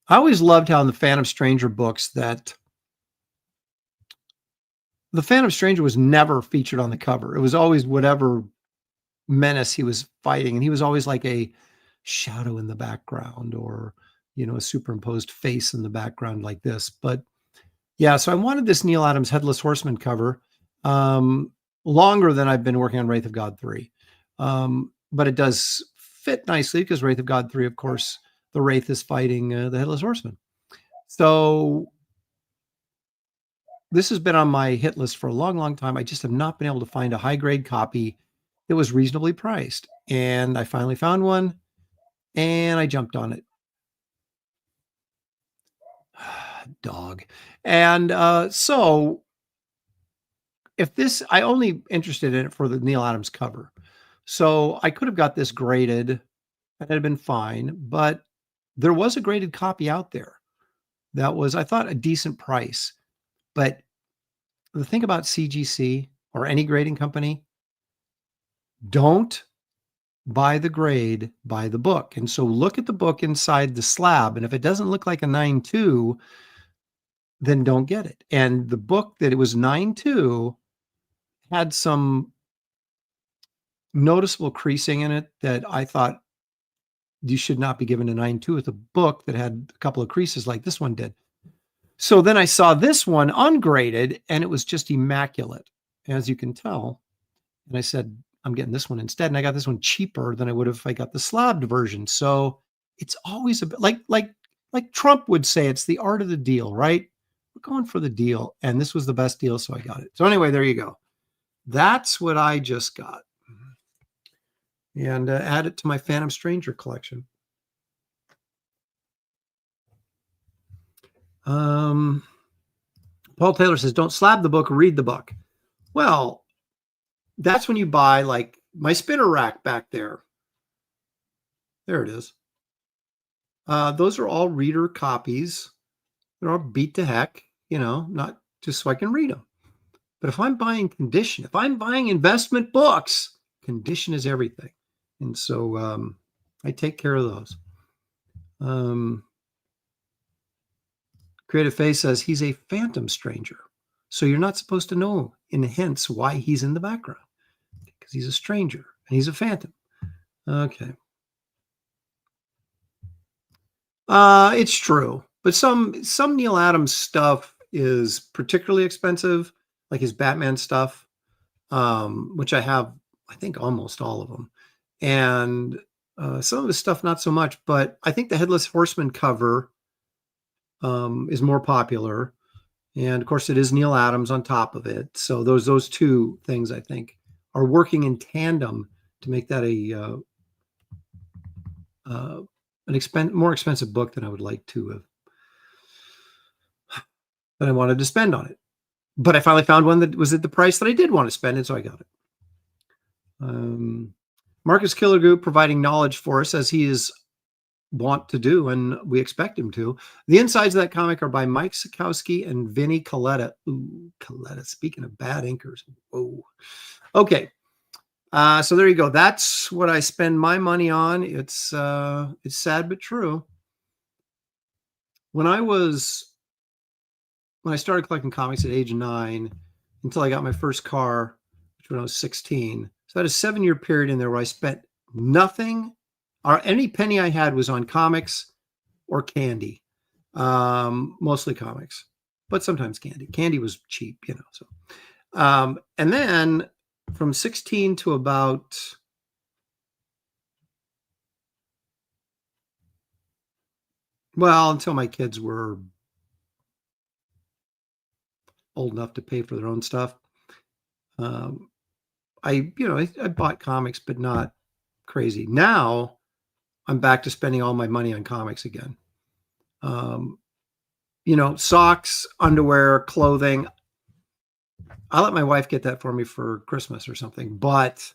I always loved how in the Phantom Stranger books that the Phantom Stranger was never featured on the cover. It was always whatever menace he was fighting. And he was always like a shadow in the background or, you know, a superimposed face in the background like this. But yeah, so I wanted this Neil Adams Headless Horseman cover longer than I've been working on Wraith of God 3. But it does fit nicely because Wraith of God 3, of course, the Wraith is fighting the Headless Horseman. So this has been on my hit list for a long time. I just have not been able to find a high grade copy that was reasonably priced. And I finally found one and I jumped on it. Dog. And so if this, I only interested in it for the Neil Adams cover. So I could have got this graded and it had been fine, but there was a graded copy out there that was, I thought, a decent price. But the thing about CGC or any grading company, don't buy the grade, buy the book. And so look at the book inside the slab. And if it doesn't look like a 9.2, then don't get it. And the book that it was 9.2 had some noticeable creasing in it that I thought you should not be given a 9.2 with a book that had a couple of creases like this one did. So then I saw this one ungraded and it was just immaculate, as you can tell. And I said, I'm getting this one instead. And I got this one cheaper than I would have if I got the slabbed version. So it's always a bit like Trump would say, it's the art of the deal, right? We're going for the deal. And this was the best deal. So I got it. So anyway, there you go. That's what I just got. And add it to my Phantom Stranger collection. Paul Taylor says, don't slab the book, read the book. Well, that's when you buy like my spinner rack back there. There it is. Those are all reader copies. They're all beat to heck, you know, not just so I can read them. But if I'm buying condition, if I'm buying investment books, condition is everything. And so I take care of those. Creative Face says he's a Phantom Stranger. So you're not supposed to know in hints why he's in the background. Because he's a stranger and he's a phantom. Okay. It's true. But some Neil Adams stuff is particularly expensive, like his Batman stuff, which I have, I think, almost all of them. And some of his stuff, not so much. But I think the Headless Horseman cover is more popular. And of course, it is Neil Adams on top of it. So those two things, I think, are working in tandem to make that more expensive book than I would like to have, that I wanted to spend on it. But I finally found one that was at the price that I did want to spend, and so I got it. Marcus Killer Group providing knowledge for us as he is wont to do, and we expect him to. The insides of that comic are by Mike Sikowski and Vinny Coletta. Ooh, Coletta. Speaking of bad inkers. Whoa. Okay. So there you go. That's what I spend my money on. It's sad but true. When I started collecting comics at age 9 until I got my first car, which when I was 16. So I had a 7-year period in there where I spent nothing, or any penny I had was on comics or candy. Mostly comics, but sometimes candy. Candy was cheap, so. And then from 16 to about until my kids were old enough to pay for their own stuff. I bought comics, but not crazy. Now I'm back to spending all my money on comics again. Socks, underwear, clothing. I let my wife get that for me for Christmas or something, but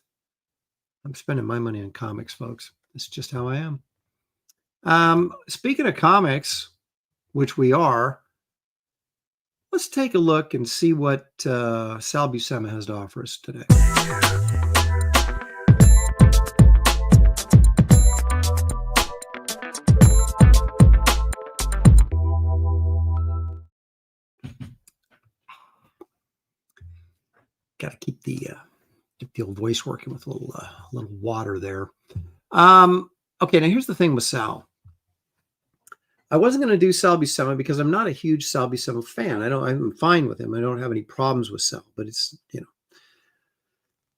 I'm spending my money on comics, folks. It's just how I am. Speaking of comics, which we are, let's take a look and see what Sal Buscema has to offer us today. Got to keep the old voice working with a little water there. Okay, now here's the thing with Sal. I wasn't going to do Sal Buscema because I'm not a huge Sal Buscema fan. I'm fine with him. I don't have any problems with Sal, but it's,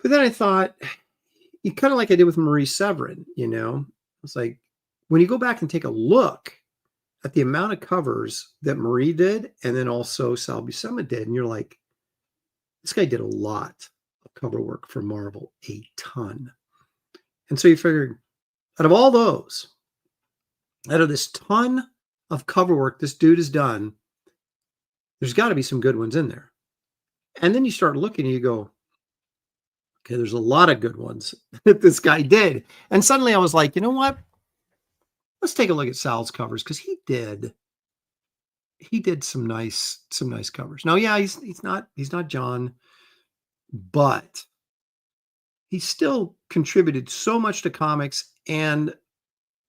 But then I thought, kind of like I did with Marie Severin, It's like, when you go back and take a look at the amount of covers that Marie did, and then also Sal Buscema did, and you're like, this guy did a lot of cover work for Marvel, a ton. And so you figured, out of all those, out of this ton of cover work this dude has done, there's got to be some good ones in there. And then you start looking and you go, okay, there's a lot of good ones that this guy did. And suddenly I was like, you know what? Let's take a look at Sal's covers, because he did some nice covers. Now, yeah, he's not John, but he still contributed so much to comics and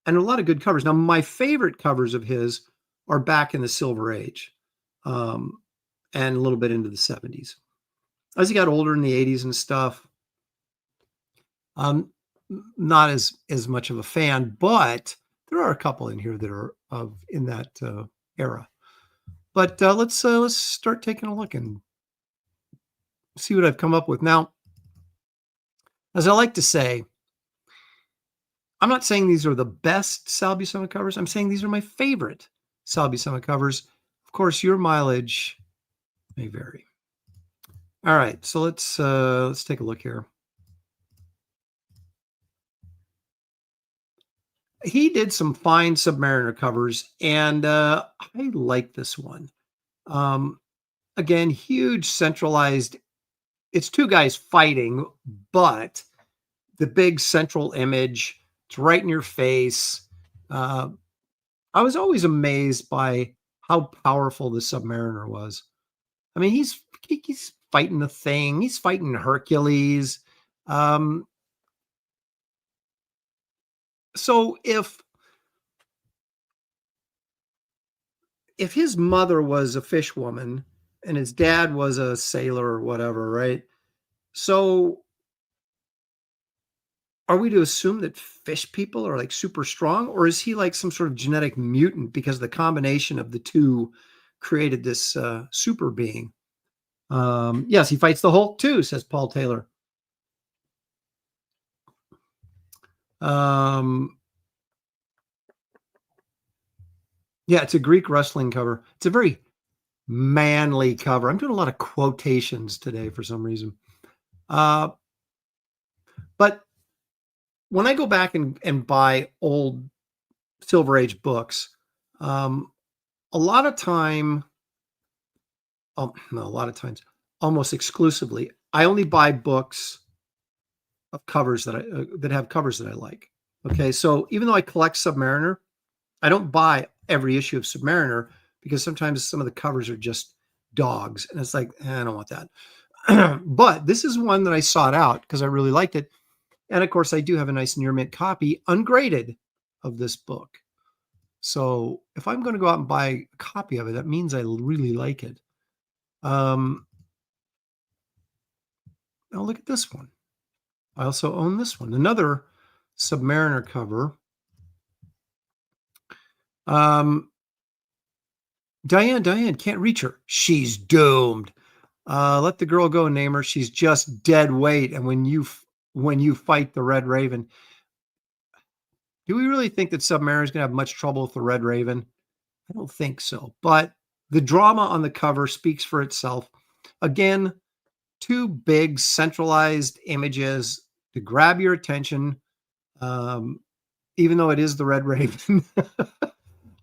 a lot of good covers. Now, my favorite covers of his are back in the Silver Age, and a little bit into the 70s. As he got older in the 80s and stuff, not as much of a fan, but there are a couple in here that are in that era. But let's start taking a look and see what I've come up with. Now, as I like to say, I'm not saying these are the best Sal Buscema covers. I'm saying these are my favorite Sal Buscema covers. Of course, your mileage may vary. All right, so let's take a look here. He did some fine Submariner covers, and I like this one. Again, huge centralized. It's two guys fighting, but the big central image, it's right in your face. I was always amazed by how powerful the Submariner was. I mean, he's fighting the Thing. He's fighting Hercules. So if his mother was a fish woman and his dad was a sailor or whatever, right? So are we to assume that fish people are like super strong, or is he like some sort of genetic mutant because the combination of the two created this super being? Yes, he fights the Hulk too, says Paul Taylor. Yeah, it's a Greek wrestling cover. It's a very manly cover. I'm doing a lot of quotations today for some reason. But when I go back and buy old Silver Age books, a lot of time no, a lot of times, almost exclusively, I only buy books of covers that have covers that I like. Okay, so even though I collect Submariner, I don't buy every issue of Submariner because sometimes some of the covers are just dogs, and it's like, I don't want that. But this is one that I sought out because I really liked it. And of course, I do have a nice near mint copy, ungraded, of this book. So if I'm going to go out and buy a copy of it, that means I really like it. Now look at this one. I also own this one, another Submariner cover. Diane can't reach her. She's doomed. Let the girl go, name her. She's just dead weight. And when you fight the Red Raven, do we really think that Submariner is going to have much trouble with the Red Raven? I don't think so. But the drama on the cover speaks for itself. Again, two big centralized images to grab your attention, even though it is the Red Raven.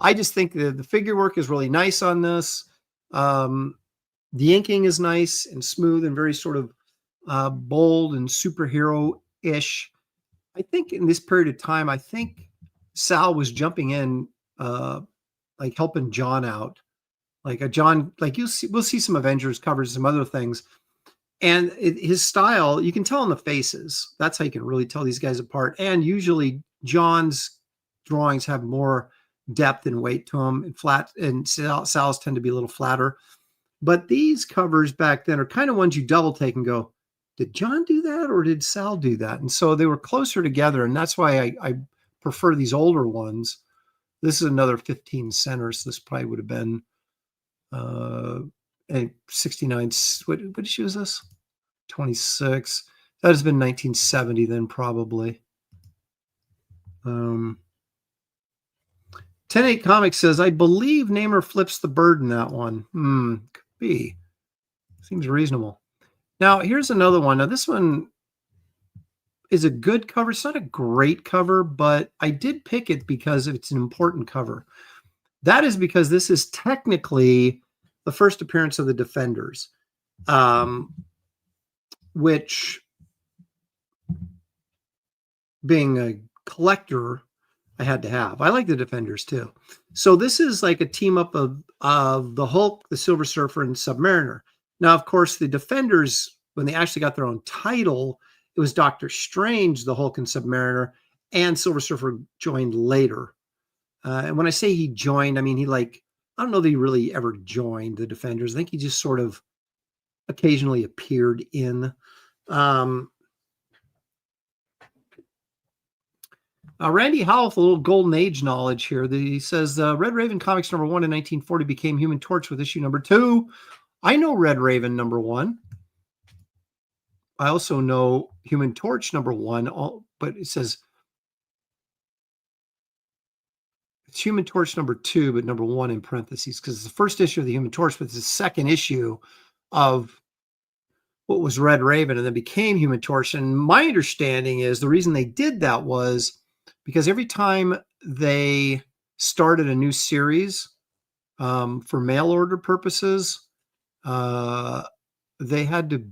I just think the figure work is really nice on this. The inking is nice and smooth and very sort of bold and superhero-ish. I think in this period of time, I think Sal was jumping in, like helping John out. Like a John, like we'll see some Avengers covers, some other things. And his style, you can tell in the faces. That's how you can really tell these guys apart. And usually John's drawings have more depth and weight to them, and flat, and Sal's tend to be a little flatter. But these covers back then are kind of ones you double take and go, did John do that or did Sal do that? And so they were closer together, and that's why I prefer these older ones. This is another 15 center, so this probably would have been a 69. What issue is this? 26. That has been 1970 then, probably. 10-8 Comics says, I believe Namer flips the bird in that one. Could be. Seems reasonable. Now, here's another one. Now, this one is a good cover. It's not a great cover, but I did pick it because it's an important cover. That is because this is technically the first appearance of the Defenders, which, being a collector, I had to have. I like the Defenders too. So this is like a team up of the Hulk, the Silver Surfer, and Submariner. Now, of course, the Defenders, when they actually got their own title, it was Doctor Strange, the Hulk and Submariner, and Silver Surfer joined later. And when I say he joined, I mean, I don't know that he really ever joined the Defenders. I think he just sort of occasionally appeared in. Randy Howell with a little Golden Age knowledge here. He says, Red Raven Comics #1 in 1940 became Human Torch with issue #2. I know Red Raven #1. I also know Human Torch #1, but it says it's Human Torch #2, but #1 in parentheses, because it's the first issue of the Human Torch, but it's the second issue of what was Red Raven and then became Human Torch. And my understanding is the reason they did that was because every time they started a new series for mail order purposes, they had to,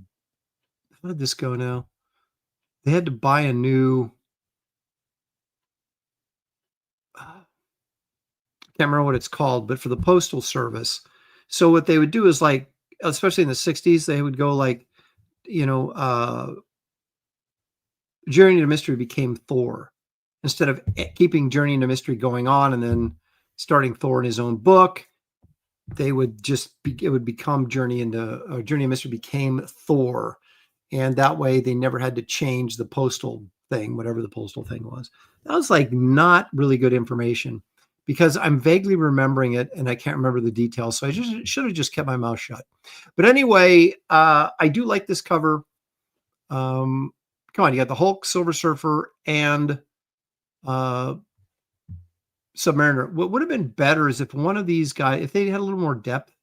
how did this go now? They had to buy a new, I can't remember what it's called, but for the postal service. So what they would do is, like, especially in the 60s, they would go like, Journey into Mystery became Thor. Instead of keeping Journey into Mystery going on and then starting Thor in his own book, they would it would become Journey into Mystery became Thor. And that way they never had to change the postal thing, whatever the postal thing was. That was like not really good information because I'm vaguely remembering it and I can't remember the details. So I should have just kept my mouth shut. But anyway, I do like this cover. Come on, you got the Hulk, Silver Surfer, and Submariner. What would have been better is if one of these guys, if they had a little more depth,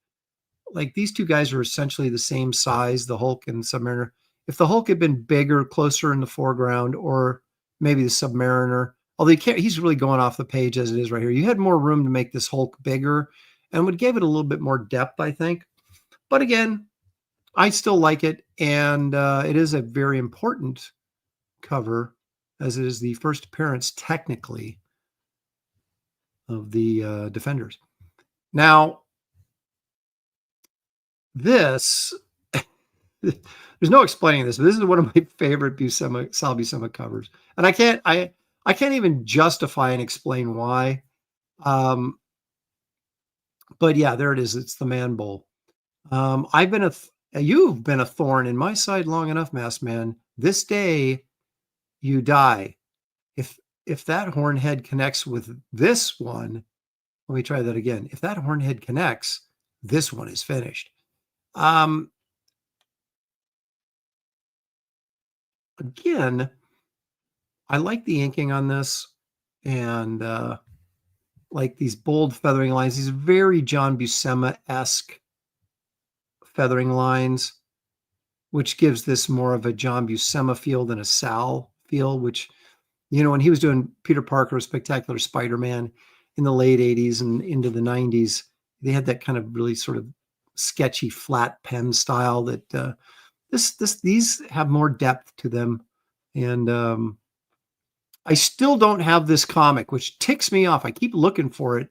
like these two guys are essentially the same size, the Hulk and Submariner. If the Hulk had been bigger, closer in the foreground, or maybe the Submariner, although he's really going off the page as it is right here. You had more room to make this Hulk bigger and would give it a little bit more depth, I think. But again, I still like it, and it is a very important cover, as it is the first appearance, technically, of the Defenders. Now, this, there's no explaining this, but this is one of my favorite Sal Buscema covers, and I can't even justify and explain why. But yeah, there it is. It's the Man Bull. You've been a thorn in my side long enough, Masked Man. This day you die. If that horn head connects with this one, let me try that again. If that horn head connects, this one is finished. Again, I like the inking on this, and like these bold feathering lines, these very John Buscema-esque feathering lines, which gives this more of a John Buscema feel than a Sal feel, which, when he was doing Peter Parker, Spectacular Spider-Man in the late 80s and into the 90s, they had that kind of really sort of sketchy flat pen style that these have more depth to them. And I still don't have this comic, which ticks me off. I keep looking for it,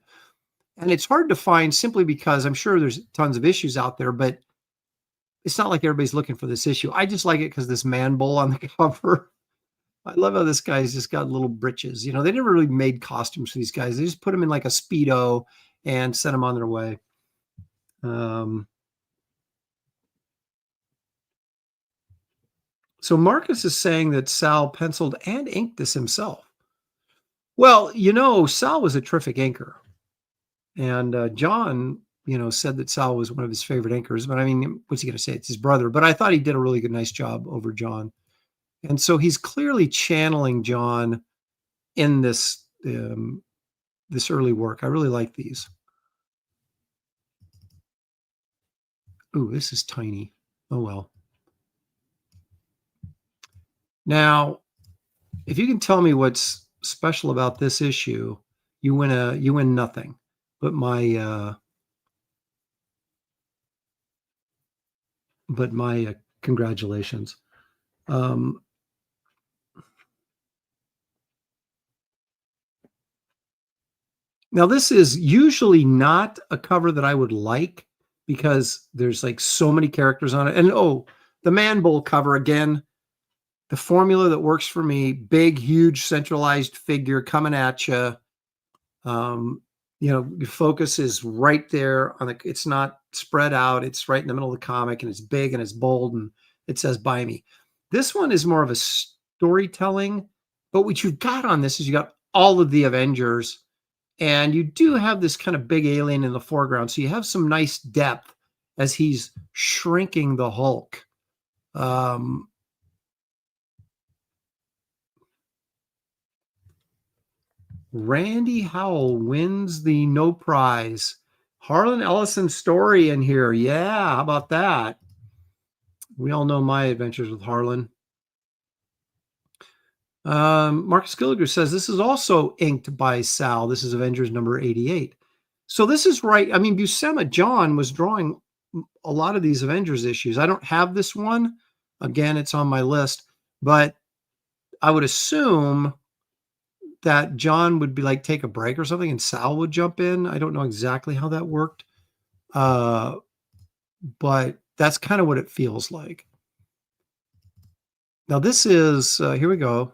and it's hard to find simply because I'm sure there's tons of issues out there, but it's not like everybody's looking for this issue. I just like it because this Man Bull on the cover. I love how this guy's just got little britches. They never really made costumes for these guys. They just put them in like a Speedo and sent them on their way. So Marcus is saying that Sal penciled and inked this himself. Well, Sal was a terrific inker. And John, said that Sal was one of his favorite inkers. But I mean, what's he going to say? It's his brother. But I thought he did a really nice job over John. And so he's clearly channeling John in this this early work. I really like these. Ooh, this is tiny. Oh, well. Now, if you can tell me what's special about this issue, you win nothing but my congratulations. Now, this is usually not a cover that I would like because there's like so many characters on it. And the Man Bull cover again, the formula that works for me: big, huge, centralized figure coming at you. Your focus is right there on it's not spread out. It's right in the middle of the comic, and it's big and it's bold, and it says "Buy me." This one is more of a storytelling, but what you've got on this is you got all of the Avengers, and you do have this kind of big alien in the foreground. So you have some nice depth as he's shrinking the Hulk. Randy Howell wins the no prize. Harlan Ellison story in here. Yeah, how about that? We all know my adventures with Harlan. Marcus Gilliger says this is also inked by Sal. This is Avengers number 88. So this is right. I mean, Buscema John was drawing a lot of these Avengers issues. I don't have this one. Again, it's on my list, but I would assume that John would be like take a break or something and Sal would jump in. I don't know exactly how that worked. But that's kind of what it feels like. Now this is, here we go.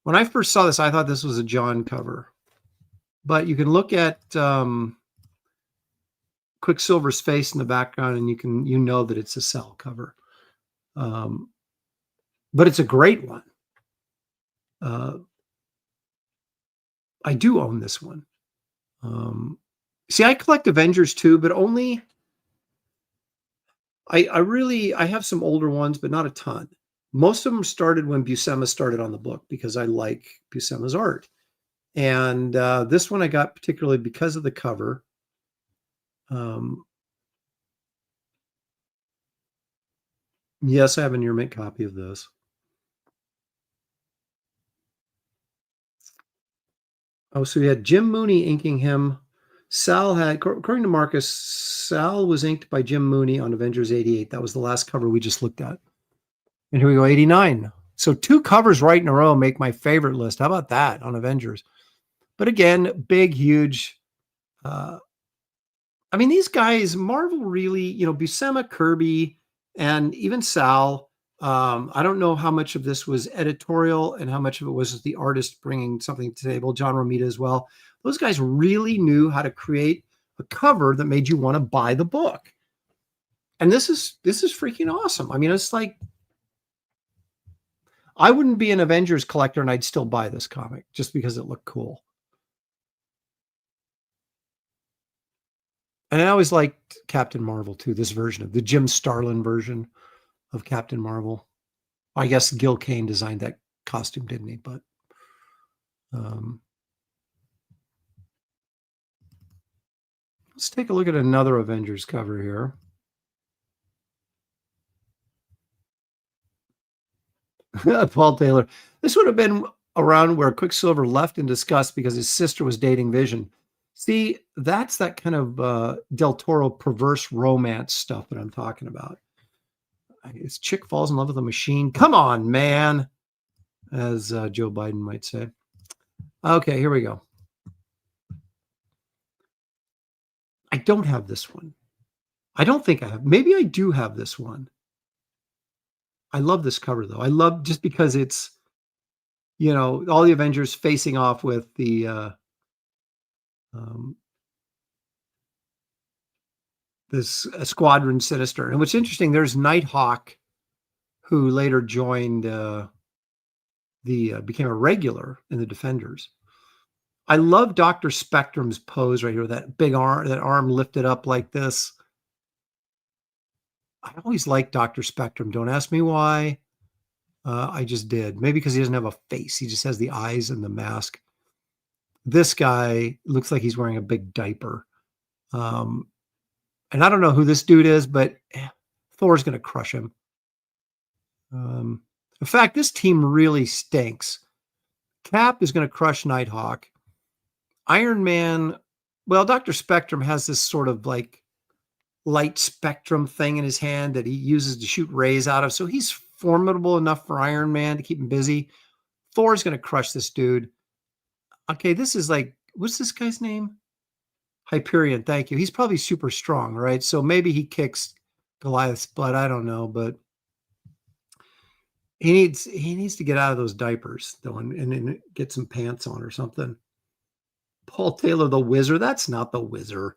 When I first saw this, I thought this was a John cover, but you can look at Quicksilver's face in the background and you know that it's a Sal cover. But it's a great one. I do own this one. See, I collect Avengers too, but only I have some older ones, but not a ton. Most of them started when Buscema started on the book because I like Buscema's art. And this one I got particularly because of the cover. Yes, I have a near mint copy of this. Oh, so we had Jim Mooney inking him. Sal had, according to Marcus, Sal was inked by Jim Mooney on Avengers 88. That was the last cover we just looked at. And here we go, 89. So 2 covers right in a row make my favorite list. How about that on Avengers? But again, big, huge. I mean, these guys, Marvel really, Buscema, Kirby, and even Sal. I don't know how much of this was editorial and how much of it was the artist bringing something to the table. John Romita as well. Those guys really knew how to create a cover that made you want to buy the book. And this is freaking awesome. I mean, it's like, I wouldn't be an Avengers collector and I'd still buy this comic just because it looked cool. And I always liked Captain Marvel too, this version of the Jim Starlin version of Captain Marvel. I guess Gil Kane designed that costume, didn't he? But let's take a look at another Avengers cover here. Paul Taylor. This would have been around where Quicksilver left in disgust because his sister was dating Vision. See, that's that kind of Del Toro perverse romance stuff that I'm talking about. His chick falls in love with a machine. Come on, man, as Joe Biden might say. Okay, here we go. I don't have this one. I don't think I have. Maybe I do have this one. I love this cover, though. I love just because it's, all the Avengers facing off with the this Squadron Sinister. And what's interesting, there's Nighthawk, who later joined became a regular in the Defenders. I love Dr. Spectrum's pose right here, that big arm, that arm lifted up like this. I always liked Dr. Spectrum. Don't ask me why. I just did. Maybe because he doesn't have a face. He just has the eyes and the mask. This guy looks like he's wearing a big diaper. And I don't know who this dude is, but Thor's going to crush him. In fact, this team really stinks. Cap is going to crush Nighthawk. Iron Man, well, Dr. Spectrum has this sort of like light spectrum thing in his hand that he uses to shoot rays out of. So he's formidable enough for Iron Man to keep him busy. Thor's going to crush this dude. Okay, this is like, what's this guy's name? Hyperion, thank you. He's probably super strong, right? So maybe he kicks Goliath's butt. I don't know, but he needs to get out of those diapers though and get some pants on or something. Paul Taylor, the Wizard. That's not the Wizard.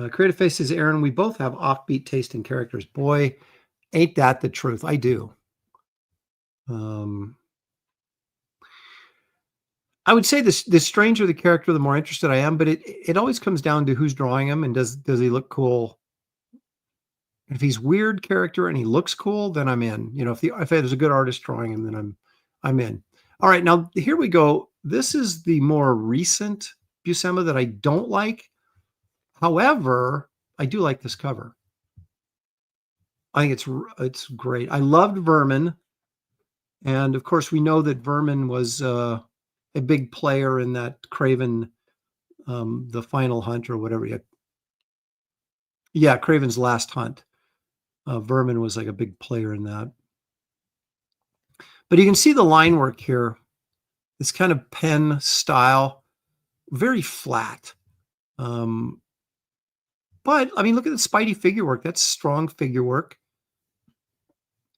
Creative Face says, Aaron, we both have offbeat taste in characters. Boy, ain't that the truth. I do. I would say the stranger the character, the more interested I am, but it always comes down to who's drawing him and does he look cool? If he's weird character and he looks cool, then I'm in. If there's a good artist drawing him, then I'm in. All right, now here we go. This is the more recent Buscema that I don't like. However, I do like this cover. I think it's great. I loved Vermin, and of course we know that Vermin was a big player in that Craven, the Final Hunt or whatever. Yeah, Craven's Last Hunt. Vermin was like a big player in that. But you can see the line work here. This kind of pen style, very flat. But I mean, look at the Spidey figure work. That's strong figure work.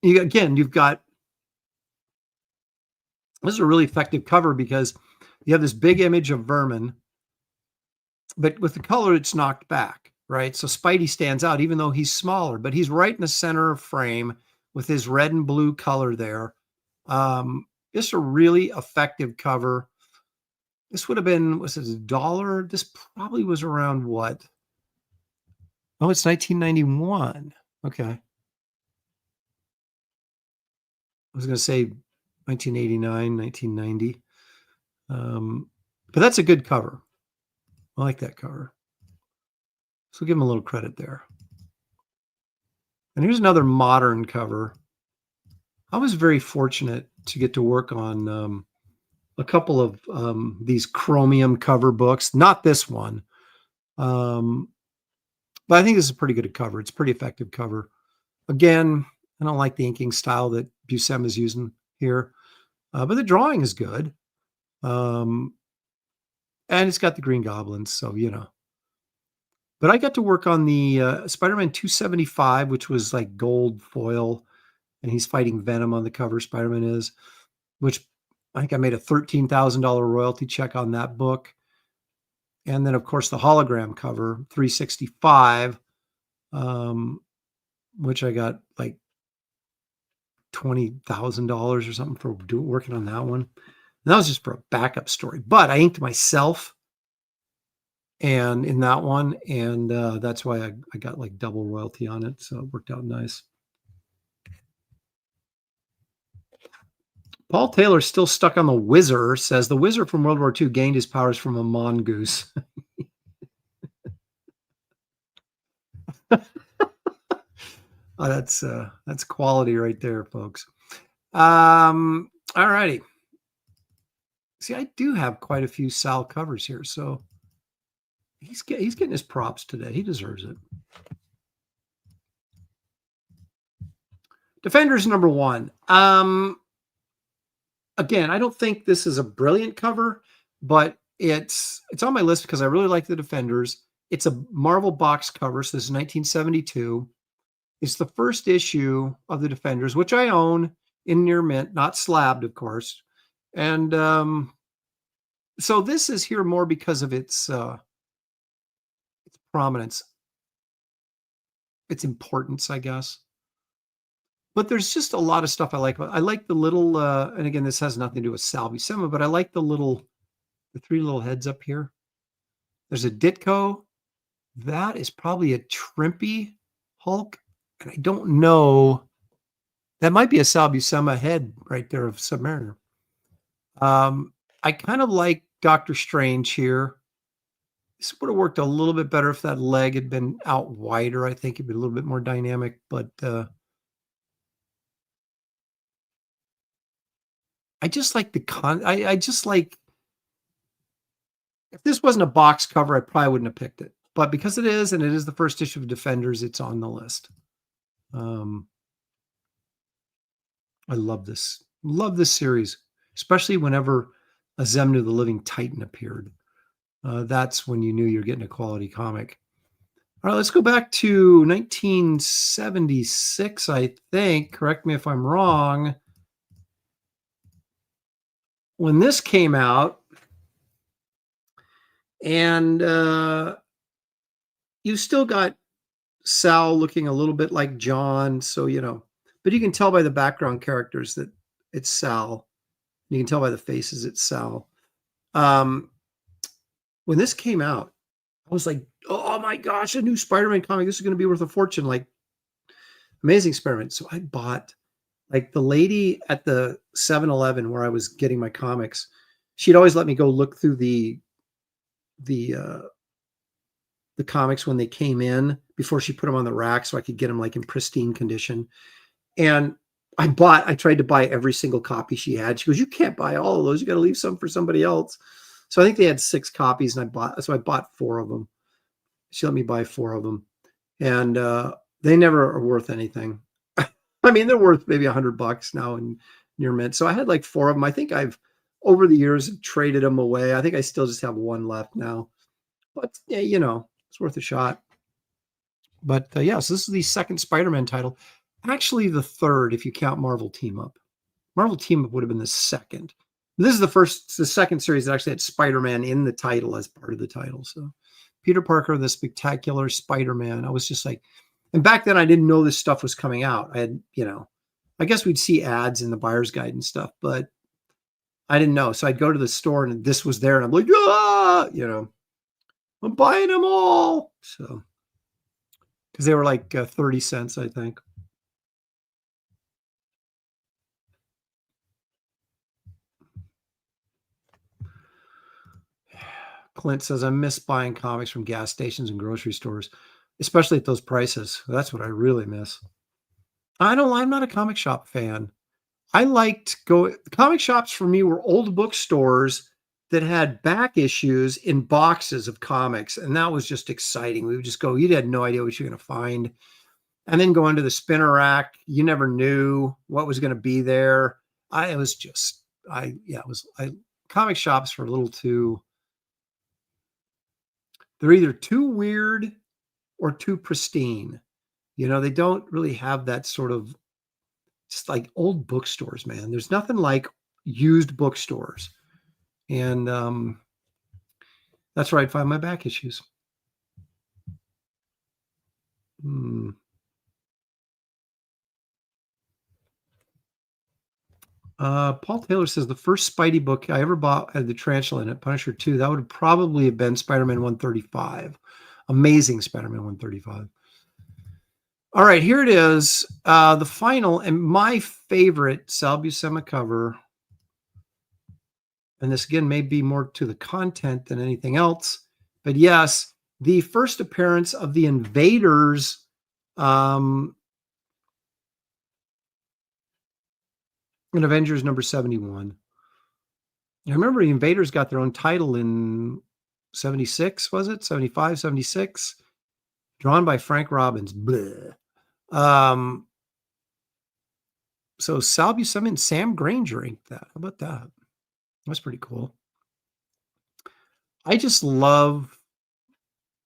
You've got, this is a really effective cover because you have this big image of Vermin, but with the color, it's knocked back, right? So Spidey stands out, even though he's smaller, but he's right in the center frame with his red and blue color there. Just a really effective cover. This would have been, was it $1? This probably was around what? Oh, it's 1991. Okay. I was going to say 1989, 1990. But that's a good cover. I like that cover. So give him a little credit there. And here's another modern cover. I was very fortunate to get to work on a couple of these chromium cover books. Not this one, but I think this is a pretty good cover. It's a pretty effective cover. Again, I don't like the inking style that Buscema is using here, but the drawing is good. And it's got the Green Goblins, so But I got to work on the Spider-Man 275, which was like gold foil, and he's fighting Venom on the cover. Spider-Man is, which I think I made a $13,000 royalty check on that book. And then, of course, the hologram cover, 365, which I got like $20,000 or something for working on that one. And that was just for a backup story. But I inked myself and in that one, and that's why I got like double royalty on it. So it worked out nice. Paul Taylor, still stuck on the Wizard, says the Wizard from World War II gained his powers from a mongoose. Oh, that's quality right there, folks. All righty. See, I do have quite a few Sal covers here, so he's getting his props today. He deserves it. Defenders #1. Again, I don't think this is a brilliant cover, but it's on my list because I really like the Defenders. It's a Marvel box cover, so this is 1972. It's the first issue of the Defenders, which I own in near mint, not slabbed, of course. And so this is here more because of its prominence, its importance, I guess. But there's just a lot of stuff I like. I like the little, and again, this has nothing to do with Sal Buscema, but I like the 3 little heads up here. There's a Ditko. That is probably a Trimpy Hulk. And I don't know. That might be a Sal Buscema head right there of Submariner. I kind of like Doctor Strange here. This would have worked a little bit better if that leg had been out wider. I think it'd be a little bit more dynamic, but I just like I just like, if this wasn't a box cover, I probably wouldn't have picked it. But because it is, and it is the first issue of Defenders, it's on the list. I love this. Love this series, especially whenever a Zemnu the Living Titan appeared. That's when you knew you're getting a quality comic. All right, let's go back to 1976, I think. Correct me if I'm wrong. When this came out, and you still got Sal looking a little bit like John, so but you can tell by the background characters that it's Sal. You can tell by the faces it's Sal. When this came out, I was like, oh my gosh, a new Spider-Man comic. This is going to be worth a fortune. Like, Amazing Experiment. So I bought, like, the lady at the 7-Eleven where I was getting my comics. She'd always let me go look through the comics when they came in before she put them on the rack so I could get them like in pristine condition. And I tried to buy every single copy she had. She goes, you can't buy all of those. You got to leave some for somebody else. So I think they had 6 copies and I bought 4 of them. She let me buy 4 of them. And they never are worth anything. I mean, they're worth maybe $100 now in near mint. So I had like 4 of them. I think I've, over the years, traded them away. I think I still just have 1 left now. But yeah, it's worth a shot. But yeah, so this is the second Spider-Man title. Actually, the third, if you count Marvel Team Up. Marvel Team Up would have been the second. This is the second series that actually had Spider-Man in the title as part of the title. So Peter Parker, the Spectacular Spider-Man. I was just like, and back then I didn't know this stuff was coming out. I had, I guess we'd see ads in the buyer's guide and stuff, but I didn't know. So I'd go to the store and this was there and I'm like, I'm buying them all. So, because they were like 30 cents, I think. Clint says, I miss buying comics from gas stations and grocery stores, especially at those prices. That's what I really miss. I'm not a comic shop fan. I liked comic shops for me were old bookstores that had back issues in boxes of comics. And that was just exciting. We would just go, you had no idea what you're going to find. And then go into the spinner rack. You never knew what was going to be there. Comic shops were a little too, they're either too weird or too pristine. You know, they don't really have that sort of, just like old bookstores, man. There's nothing like used bookstores. And that's where I'd find my back issues. Paul Taylor says the first Spidey book I ever bought had the tarantula in it, Punisher 2. That would probably have been Spider-Man 135. Amazing Spider-Man 135. All right, here it is. The final and my favorite Sal Buscema cover. And this again may be more to the content than anything else. But yes, the first appearance of the Invaders in Avengers number 71. I remember the Invaders got their own title in 76, was it? 75, 76? Drawn by Frank Robbins. Bleh. So Sal Buscema and Sam Granger inked that. How about that? That's pretty cool. I just love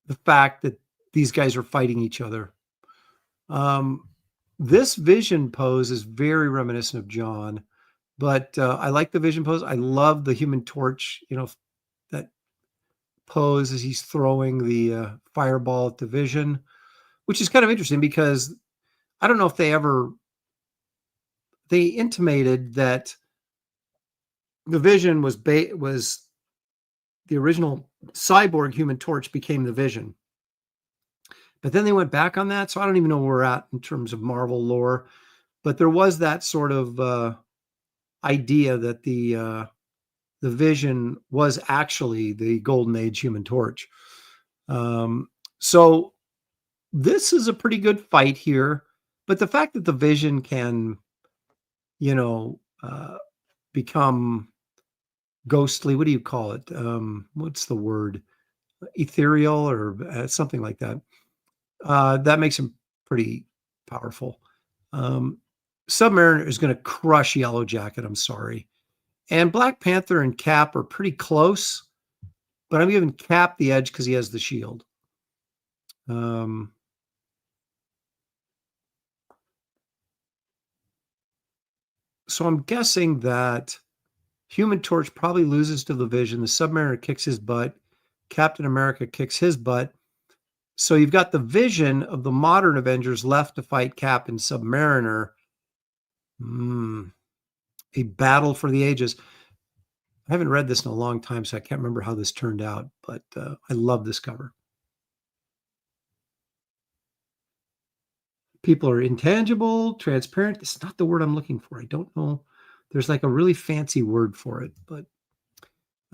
the fact that these guys are fighting each other. This Vision pose is very reminiscent of John, but I like the Vision pose. I love the Human Torch, that pose as he's throwing the fireball at the Vision, which is kind of interesting because I don't know if they intimated that the Vision was the original cyborg Human Torch became the Vision. But then they went back on that. So I don't even know where we're at in terms of Marvel lore. But there was that sort of idea that the Vision was actually the Golden Age Human Torch. So this is a pretty good fight here. But the fact that the Vision can, become ghostly, what do you call it? What's the word? Ethereal or something like that. That makes him pretty powerful. Submariner is going to crush Yellow Jacket. I'm sorry. And Black Panther and Cap are pretty close, but I'm giving Cap the edge because he has the shield. So I'm guessing that Human Torch probably loses to the Vision. The Submariner kicks his butt. Captain America kicks his butt. So you've got the Vision of the modern Avengers left to fight Cap and Submariner. A battle for the ages. I haven't read this in a long time, so I can't remember how this turned out, but I love this cover. People are intangible, transparent. It's not the word I'm looking for. I don't know. There's like a really fancy word for it, but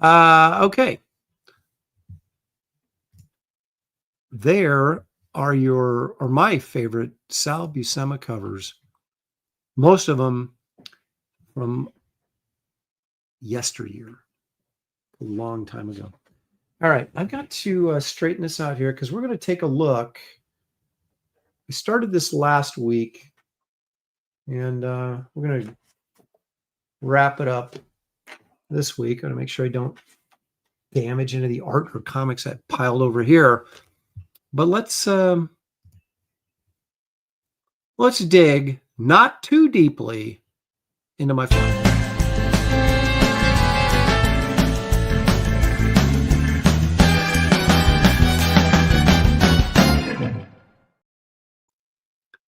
okay. There are my favorite Sal Buscema covers. Most of them from yesteryear, a long time ago. All right, I've got to straighten this out here because we're going to take a look. We started this last week, and we're going to wrap it up this week. I'm going to make sure I don't damage any of the art or comics I piled over here. But let's dig not too deeply into my file.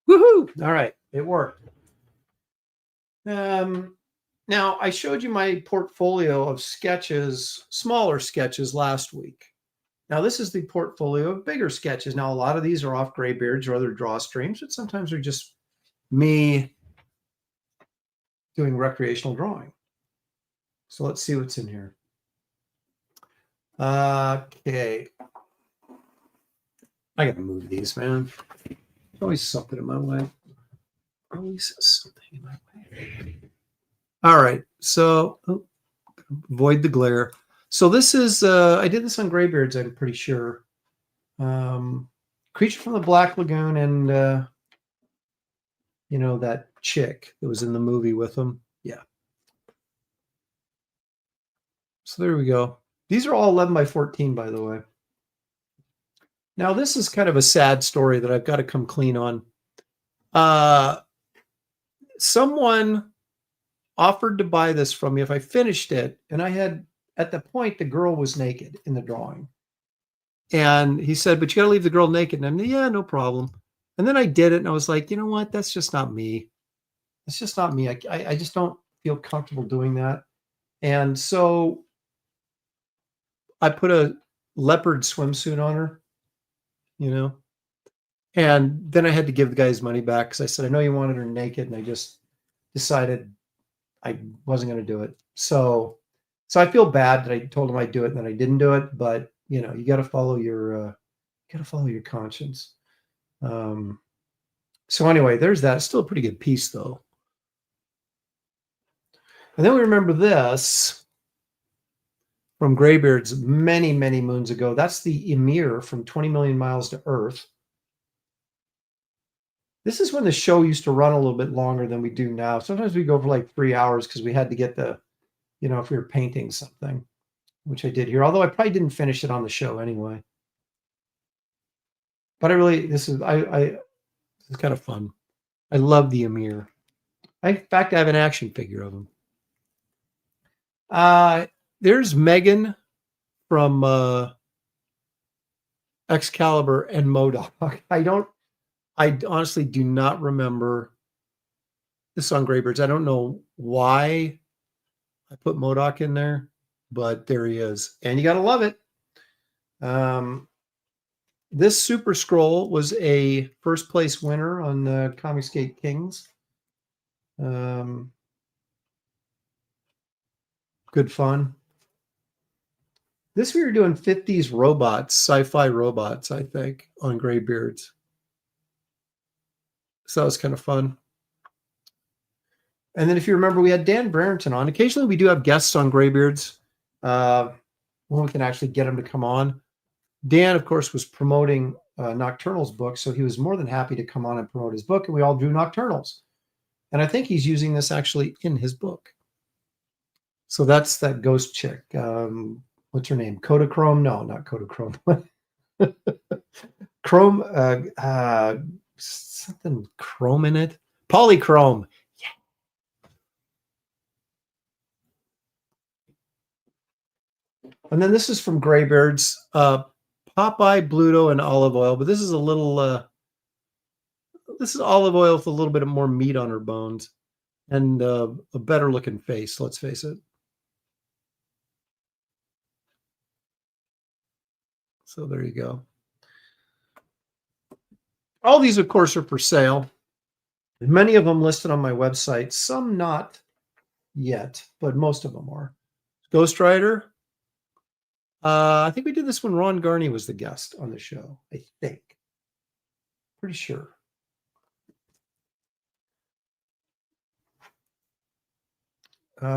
Woohoo! All right, it worked. Now, I showed you my portfolio of sketches, smaller sketches last week. Now, this is the portfolio of bigger sketches. Now, a lot of these are off Graybeards or other draw streams, but sometimes they're just me doing recreational drawing. So let's see what's in here. Okay. I gotta move these, man. There's always something in my way. Always something in my way. All right. So avoid the glare. So this is, I did this on Graybeards, I'm pretty sure. Creature from the Black Lagoon and, you know, that chick that was in the movie with him. Yeah. So there we go. These are all 11 by 14, by the way. Now, this is kind of a sad story that I've got to come clean on. Someone offered to buy this from me if I finished it. And I had, at the point, the girl was naked in the drawing. And he said, but you got to leave the girl naked. And I'm like, yeah, no problem. And then I did it. And I was like, you know what? That's just not me. It's just not me. I just don't feel comfortable doing that. And so I put a leopard swimsuit on her, you know, and then I had to give the guy his money back because I said, I know you wanted her naked. And I just decided I wasn't going to do it. So I feel bad that I told him I'd do it and then I didn't do it. But, you know, you got to follow your conscience. So anyway, there's that. It's still a pretty good piece, though. And then we remember this from Graybeards many, many moons ago. That's the Emir from 20 Million Miles to Earth. This is when the show used to run a little bit longer than we do now. Sometimes we go for like 3 hours because we had to get the, you know, if we were painting something, which I did here. Although I probably didn't finish it on the show anyway. But this is kind of fun. I love the Emir. In fact, I have an action figure of him. There's Megan from Excalibur and MODOK. I honestly do not remember this on Graybeards. I don't know why I put MODOK in there, but there he is. And you got to love it. This Super Scroll was a first place winner on Comicsgate Kings. Good fun. This we were doing 50s robots, sci-fi robots, I think, on Graybeards. So that was kind of fun. And then if you remember, we had Dan Brereton on. Occasionally we do have guests on Graybeards when we can actually get them to come on. Dan, of course, was promoting Nocturnal's book, so he was more than happy to come on and promote his book, and we all drew Nocturnals. And I think he's using this actually in his book. So that's that ghost chick. What's her name? Kodachrome? No, not Kodachrome. Chrome, something chrome in it. Polychrome. Yeah. And then this is from Graybeards. Popeye, Bluto, and olive oil. But this is a little, this is olive oil with a little bit of more meat on her bones and a better looking face, let's face it. So there you go. All these, of course, are for sale. Many of them listed on my website. Some not yet, but most of them are. Ghost Rider. I think we did this when Ron Garney was the guest on the show. I think. Pretty sure.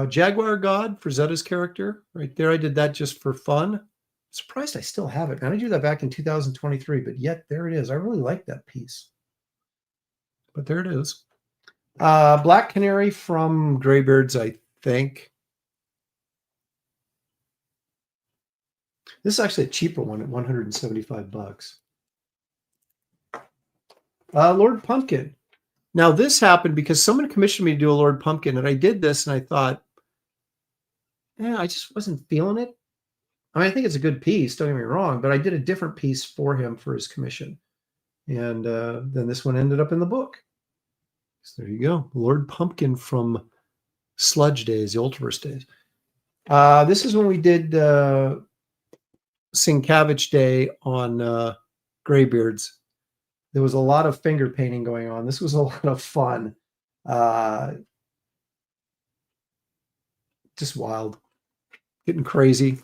Jaguar God for Zeta's character. Right there. I did that just for fun. Surprised I still have it. Man, I drew that back in 2023, but yet there it is. I really like that piece. But there it is. Black Canary from Graybeards, I think. This is actually a cheaper one at $175. Lord Pumpkin. Now this happened because someone commissioned me to do a Lord Pumpkin, and I did this, and I thought, I just wasn't feeling it. I mean, I think it's a good piece, don't get me wrong, but I did a different piece for him for his commission. And then this one ended up in the book. So there you go. Lord Pumpkin from Sludge Days, the Ultraverse days. This is when we did Sienkiewicz Day on Graybeards. There was a lot of finger painting going on. This was a lot of fun. Just wild. Getting crazy.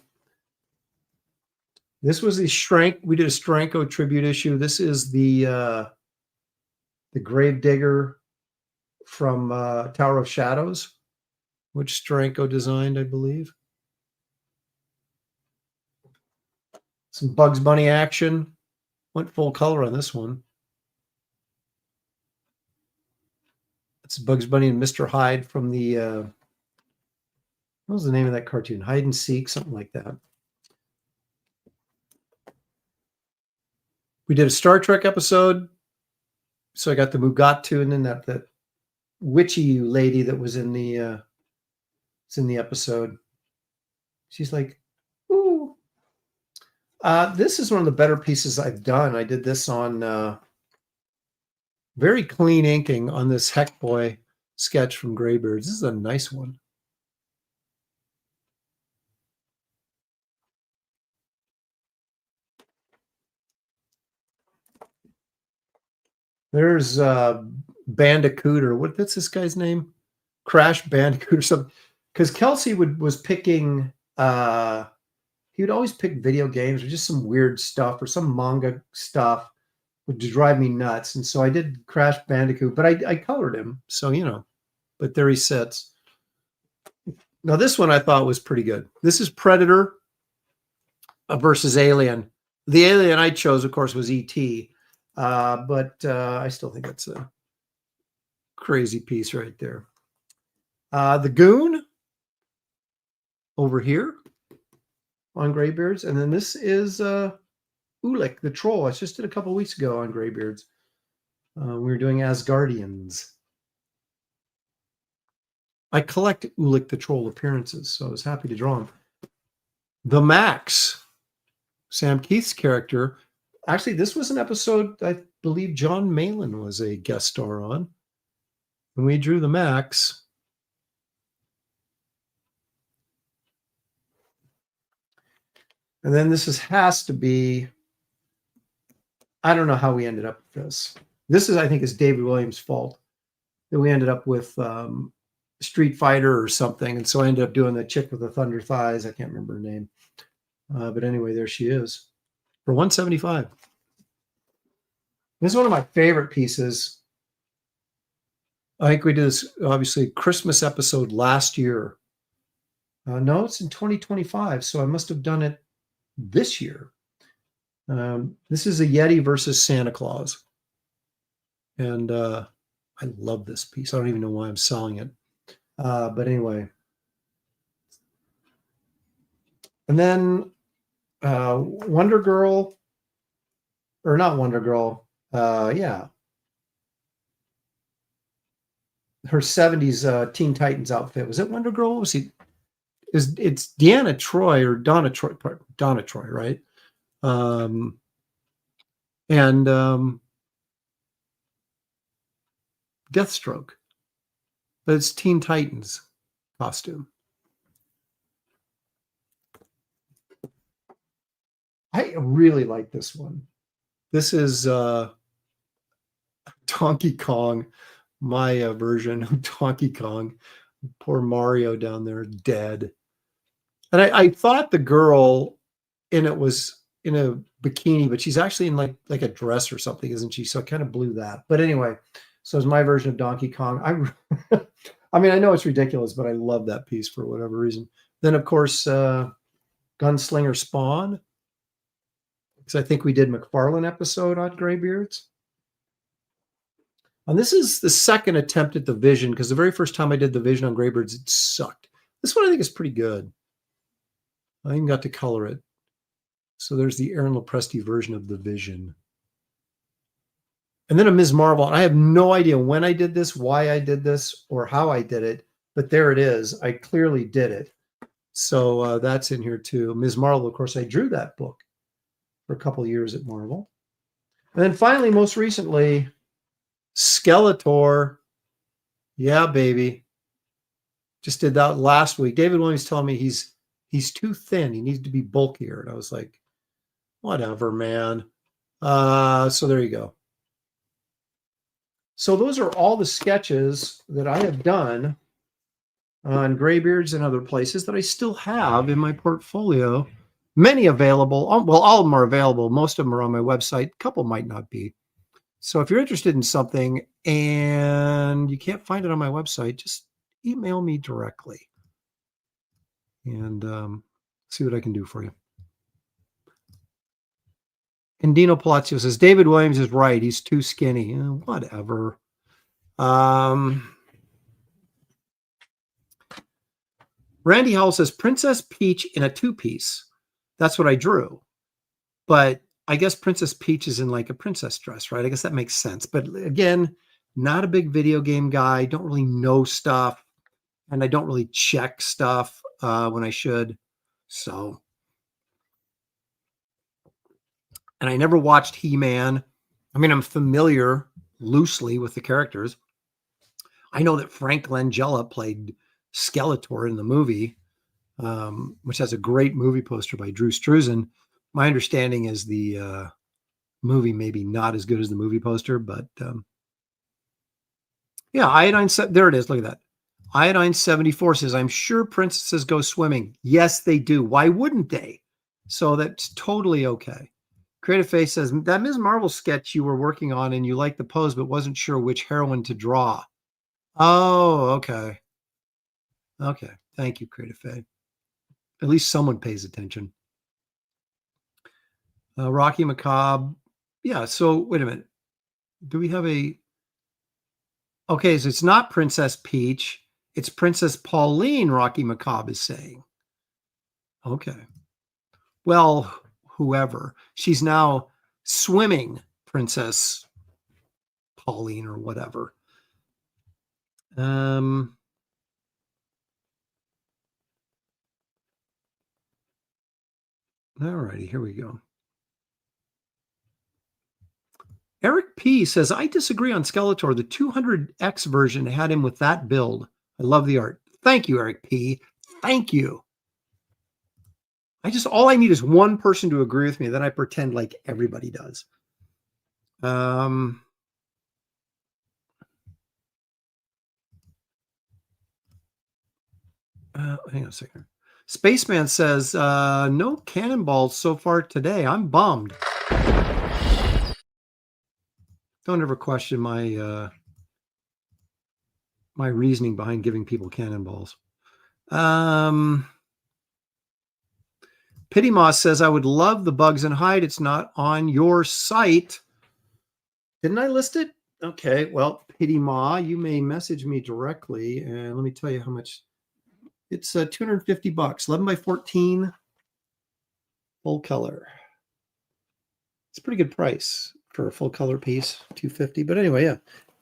This was the Shrank. We did a Stranko tribute issue. This is the Grave Digger from Tower of Shadows. which Stranko designed, I believe. Some Bugs Bunny action. Went full color on this one. It's Bugs Bunny and Mr. Hyde from the, what was the name of that cartoon? Hide and Seek, something like that. We did a Star Trek episode. So I got the Mugatu, and then that witchy lady that was in the episode. She's like, ooh. This is one of the better pieces I've done. I did this on very clean inking on this Heck Boy sketch from Graybeards. This is a nice one. There's Bandicoot, or what's this guy's name? Crash Bandicoot or something. Because Kelsey was picking, he would always pick video games or just some weird stuff or some manga stuff would drive me nuts. And so I did Crash Bandicoot, but I colored him. So, you know, but there he sits. Now this one I thought was pretty good. This is Predator versus Alien. The alien I chose, of course, was E.T., but I still think it's a crazy piece right there. The Goon over here on Graybeards. And then this is Ulik, the Troll. I just did a couple weeks ago on Graybeards. We were doing Asgardians. I collect Ulik the Troll appearances, so I was happy to draw him. The Max, Sam Keith's character. Actually, this was an episode I believe John Malin was a guest star on. And we drew the Max. And then this has to be, I don't know how we ended up with this. This is, I think, is David Williams' fault that we ended up with Street Fighter or something. And so I ended up doing the chick with the thunder thighs. I can't remember her name. But anyway, there she is for $175. This is one of my favorite pieces. I think we did this, obviously, Christmas episode last year. No, it's in 2025, so I must have done it this year. This is a Yeti versus Santa Claus. And I love this piece. I don't even know why I'm selling it. But anyway. And then Wonder Girl, or not Wonder Girl, yeah. Her 70s Teen Titans outfit. Was it Wonder Girl? Was he? It's Deanna Troy or Donna Troy, right? And Deathstroke. But it's Teen Titans costume. I really like this one. This is Donkey Kong, my version of Donkey Kong. Poor Mario down there dead. And I thought the girl in it was in a bikini, but she's actually in like a dress or something, isn't she? So I kind of blew that. But anyway, so it's my version of Donkey Kong. I mean, I know it's ridiculous, but I love that piece for whatever reason. Then, of course, Gunslinger Spawn. Because I think we did McFarlane episode on Graybeards. And this is the second attempt at the Vision, because the very first time I did the Vision on Graybeards, it sucked. This one I think is pretty good. I even got to color it. So there's the Aaron Lopresti version of the Vision. And then a Ms. Marvel. I have no idea when I did this, why I did this, or how I did it. But there it is. I clearly did it. So that's in here too. Ms. Marvel, of course, I drew that book for a couple of years at Marvel. And then finally, most recently, Skeletor. Yeah, baby. Just did that last week. David Williams telling me he's too thin. He needs to be bulkier. And I was like, whatever, man. So there you go. So those are all the sketches that I have done on Graybeards and other places that I still have in my portfolio. Many available. Well, all of them are available. Most of them are on my website. A couple might not be. So if you're interested in something and you can't find it on my website, just email me directly and see what I can do for you. And Dino Palazzo says, David Williams is right. He's too skinny. Whatever. Randy Howell says, Princess Peach in a two-piece. That's what I drew. But I guess Princess Peach is in like a princess dress, right? I guess that makes sense. But again, not a big video game guy. Don't really know stuff. And I don't really check stuff when I should. So... And I never watched He-Man. I mean, I'm familiar loosely with the characters. I know that Frank Langella played Skeletor in the movie, which has a great movie poster by Drew Struzan. My understanding is the movie maybe not as good as the movie poster, but yeah, Iodine, there it is. Look at that. Iodine 74 says, I'm sure princesses go swimming. Yes, they do. Why wouldn't they? So that's totally okay. Creative Face says, that Ms. Marvel sketch you were working on and you liked the pose, but wasn't sure which heroine to draw. Oh, okay. Okay. Thank you, Creative Face. At least someone pays attention. Rocky Macabre. Yeah, so wait a minute. Do we have a... Okay, so it's not Princess Peach. It's Princess Pauline, Rocky Macabre is saying. Okay. Well... whoever. She's now swimming Princess Pauline or whatever. All righty, here we go. Eric P says, I disagree on Skeletor. The 200X version had him with that build. I love the art. Thank you, Eric P. Thank you. All I need is one person to agree with me. Then I pretend like everybody does. Hang on a second. Spaceman says, no cannonballs so far today. I'm bummed. Don't ever question my my reasoning behind giving people cannonballs. Pity Moss says, I would love the Bugs and Hide. It's not on your site. Didn't I list it? Okay, well, Pity Ma, you may message me directly, and let me tell you how much. It's $250, 11 by 14, full color. It's a pretty good price for a full color piece, $250. But anyway,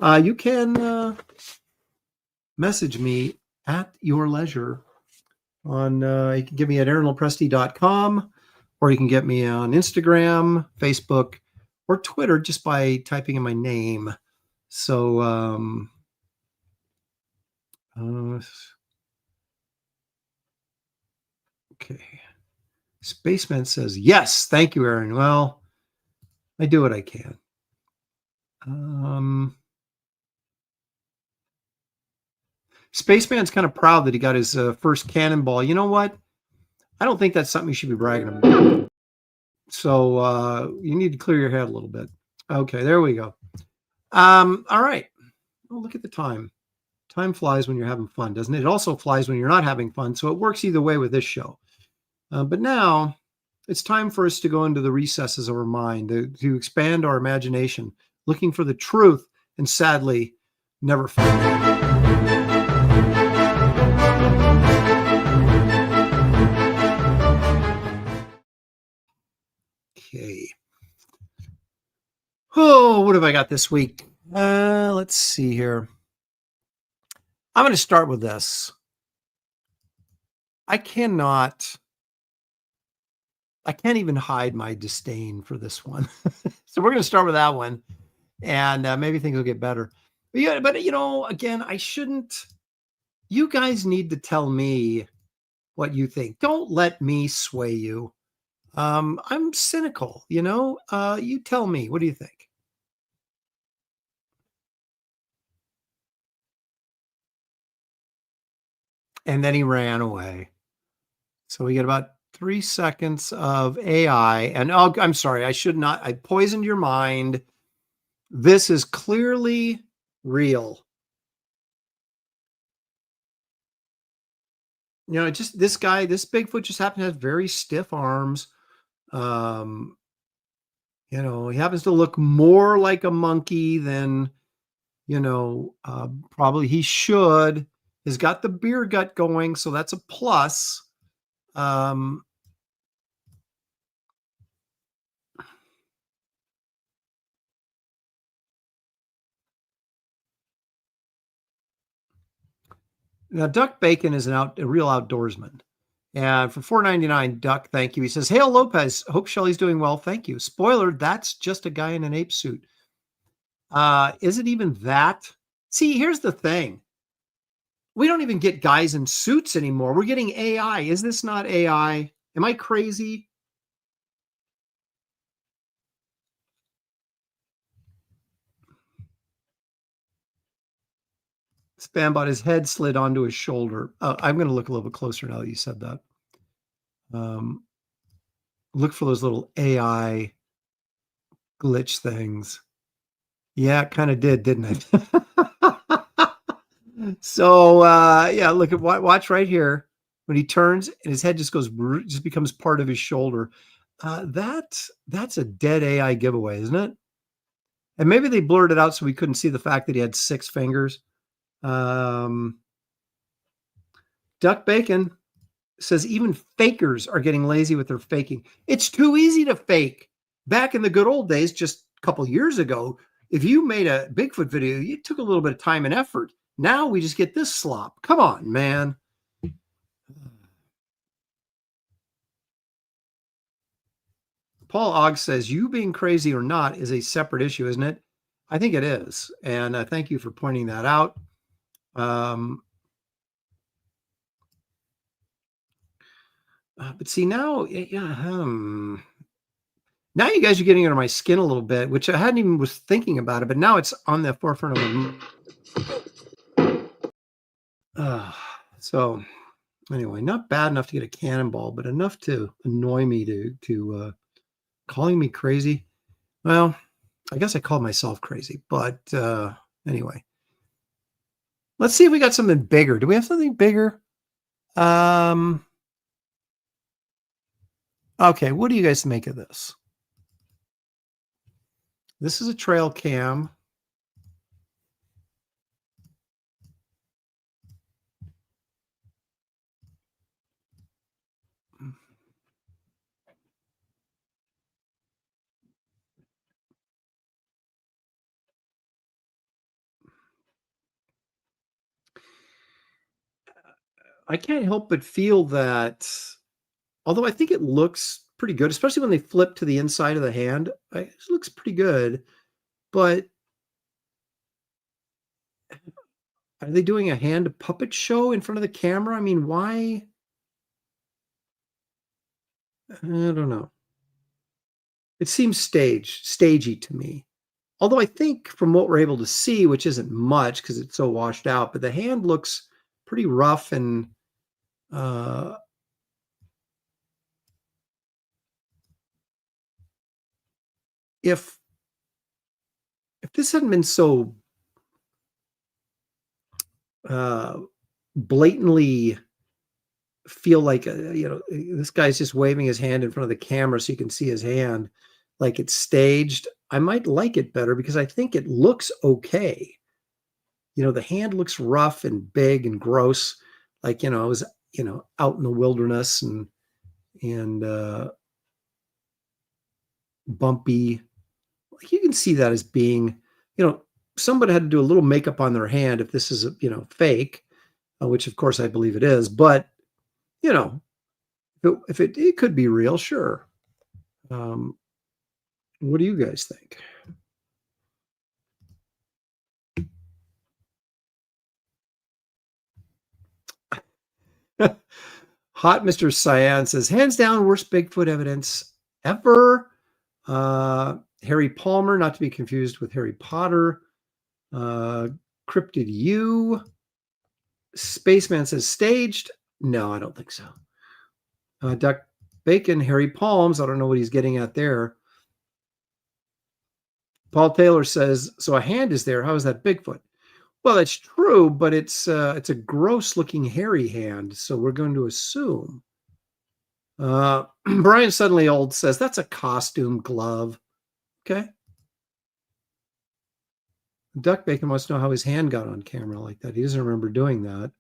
yeah, you can message me at your leisure. On you can get me at aaronlopresti.com, or you can get me on Instagram, Facebook, or Twitter just by typing in my name. So okay. Spaceman says, yes, thank you, Aaron. Well, I do what I can. Spaceman's kind of proud that he got his first cannonball. You know what? I don't think that's something you should be bragging about. So you need to clear your head a little bit. Okay, there we go. All right. Oh, look at the time. Time flies when you're having fun, doesn't it? It also flies when you're not having fun. So it works either way with this show. But now it's time for us to go into the recesses of our mind, to expand our imagination, looking for the truth, and sadly, never find it. Okay. Oh, what have I got this week? Let's see here. I'm going to start with this. I can't even hide my disdain for this one. So we're going to start with that one, and maybe things will get better. But again, I shouldn't. You guys need to tell me what you think. Don't let me sway you. I'm cynical, you tell me, what do you think? And then he ran away. So we get about 3 seconds of AI. And I'm sorry, I should not. I poisoned your mind. This is clearly real. You know, just this Bigfoot just happens to have very stiff arms. You know, he happens to look more like a monkey than, you know, probably he should. He's got the beer gut going, so that's a plus. Now, Duck Bacon is a real outdoorsman. And for $4.99, Duck, thank you. He says, Hail Lopez, hope Shelly's doing well. Thank you. Spoiler, that's just a guy in an ape suit. Is it even that? See, here's the thing. We don't even get guys in suits anymore. We're getting AI. Is this not AI? Am I crazy? Spambot, his head slid onto his shoulder. I'm going to look a little bit closer now that you said that. Look for those little AI glitch things. Yeah, it kind of did, didn't it? So yeah, look at watch right here when he turns and his head just becomes part of his shoulder. That's a dead AI giveaway, isn't it? And maybe they blurred it out so we couldn't see the fact that he had 6 fingers. Duck Bacon says even fakers are getting lazy with their faking. It's too easy to fake. Back in the good old days, just a couple years ago, if you made a Bigfoot video, it took a little bit of time and effort. Now we just get this slop. Come on, man. Paul Ogg says, you being crazy or not is a separate issue, isn't it? I think it is. And thank you for pointing that out. But see, now, now you guys are getting under my skin a little bit, which I hadn't even was thinking about it, but now it's on the forefront of my. So anyway, not bad enough to get a cannonball, but enough to annoy me to calling me crazy. Well, I guess I called myself crazy, but anyway, let's see if we got something bigger. Do we have something bigger? Okay, what do you guys make of this? This is a trail cam. I can't help but feel that, although I think it looks pretty good, especially when they flip to the inside of the hand, it looks pretty good, but are they doing a hand puppet show in front of the camera? I mean, why? I don't know. It seems stagey to me. Although I think from what we're able to see, which isn't much because it's so washed out, but the hand looks pretty rough and if this hadn't been so blatantly feel like this guy's just waving his hand in front of the camera so you can see his hand like it's staged, I might like it better because I think it looks okay. The hand looks rough and big and gross, like it was out in the wilderness and bumpy. Like you can see that as being somebody had to do a little makeup on their hand if this is fake, which of course I believe it is, but if it could be real, sure. What do you guys think? Hot Mr. Cyan says, hands down, worst Bigfoot evidence ever. Harry Palmer, not to be confused with Harry Potter. Cryptid U. Spaceman says, staged. No, I don't think so. Duck Bacon, Harry Palms. I don't know what he's getting at there. Paul Taylor says, so a hand is there. How is that Bigfoot? Well, it's true, but it's a gross looking hairy hand. So we're going to assume. Brian Suddenly Old says that's a costume glove. Okay. Duck Bacon wants to know how his hand got on camera like that. He doesn't remember doing that.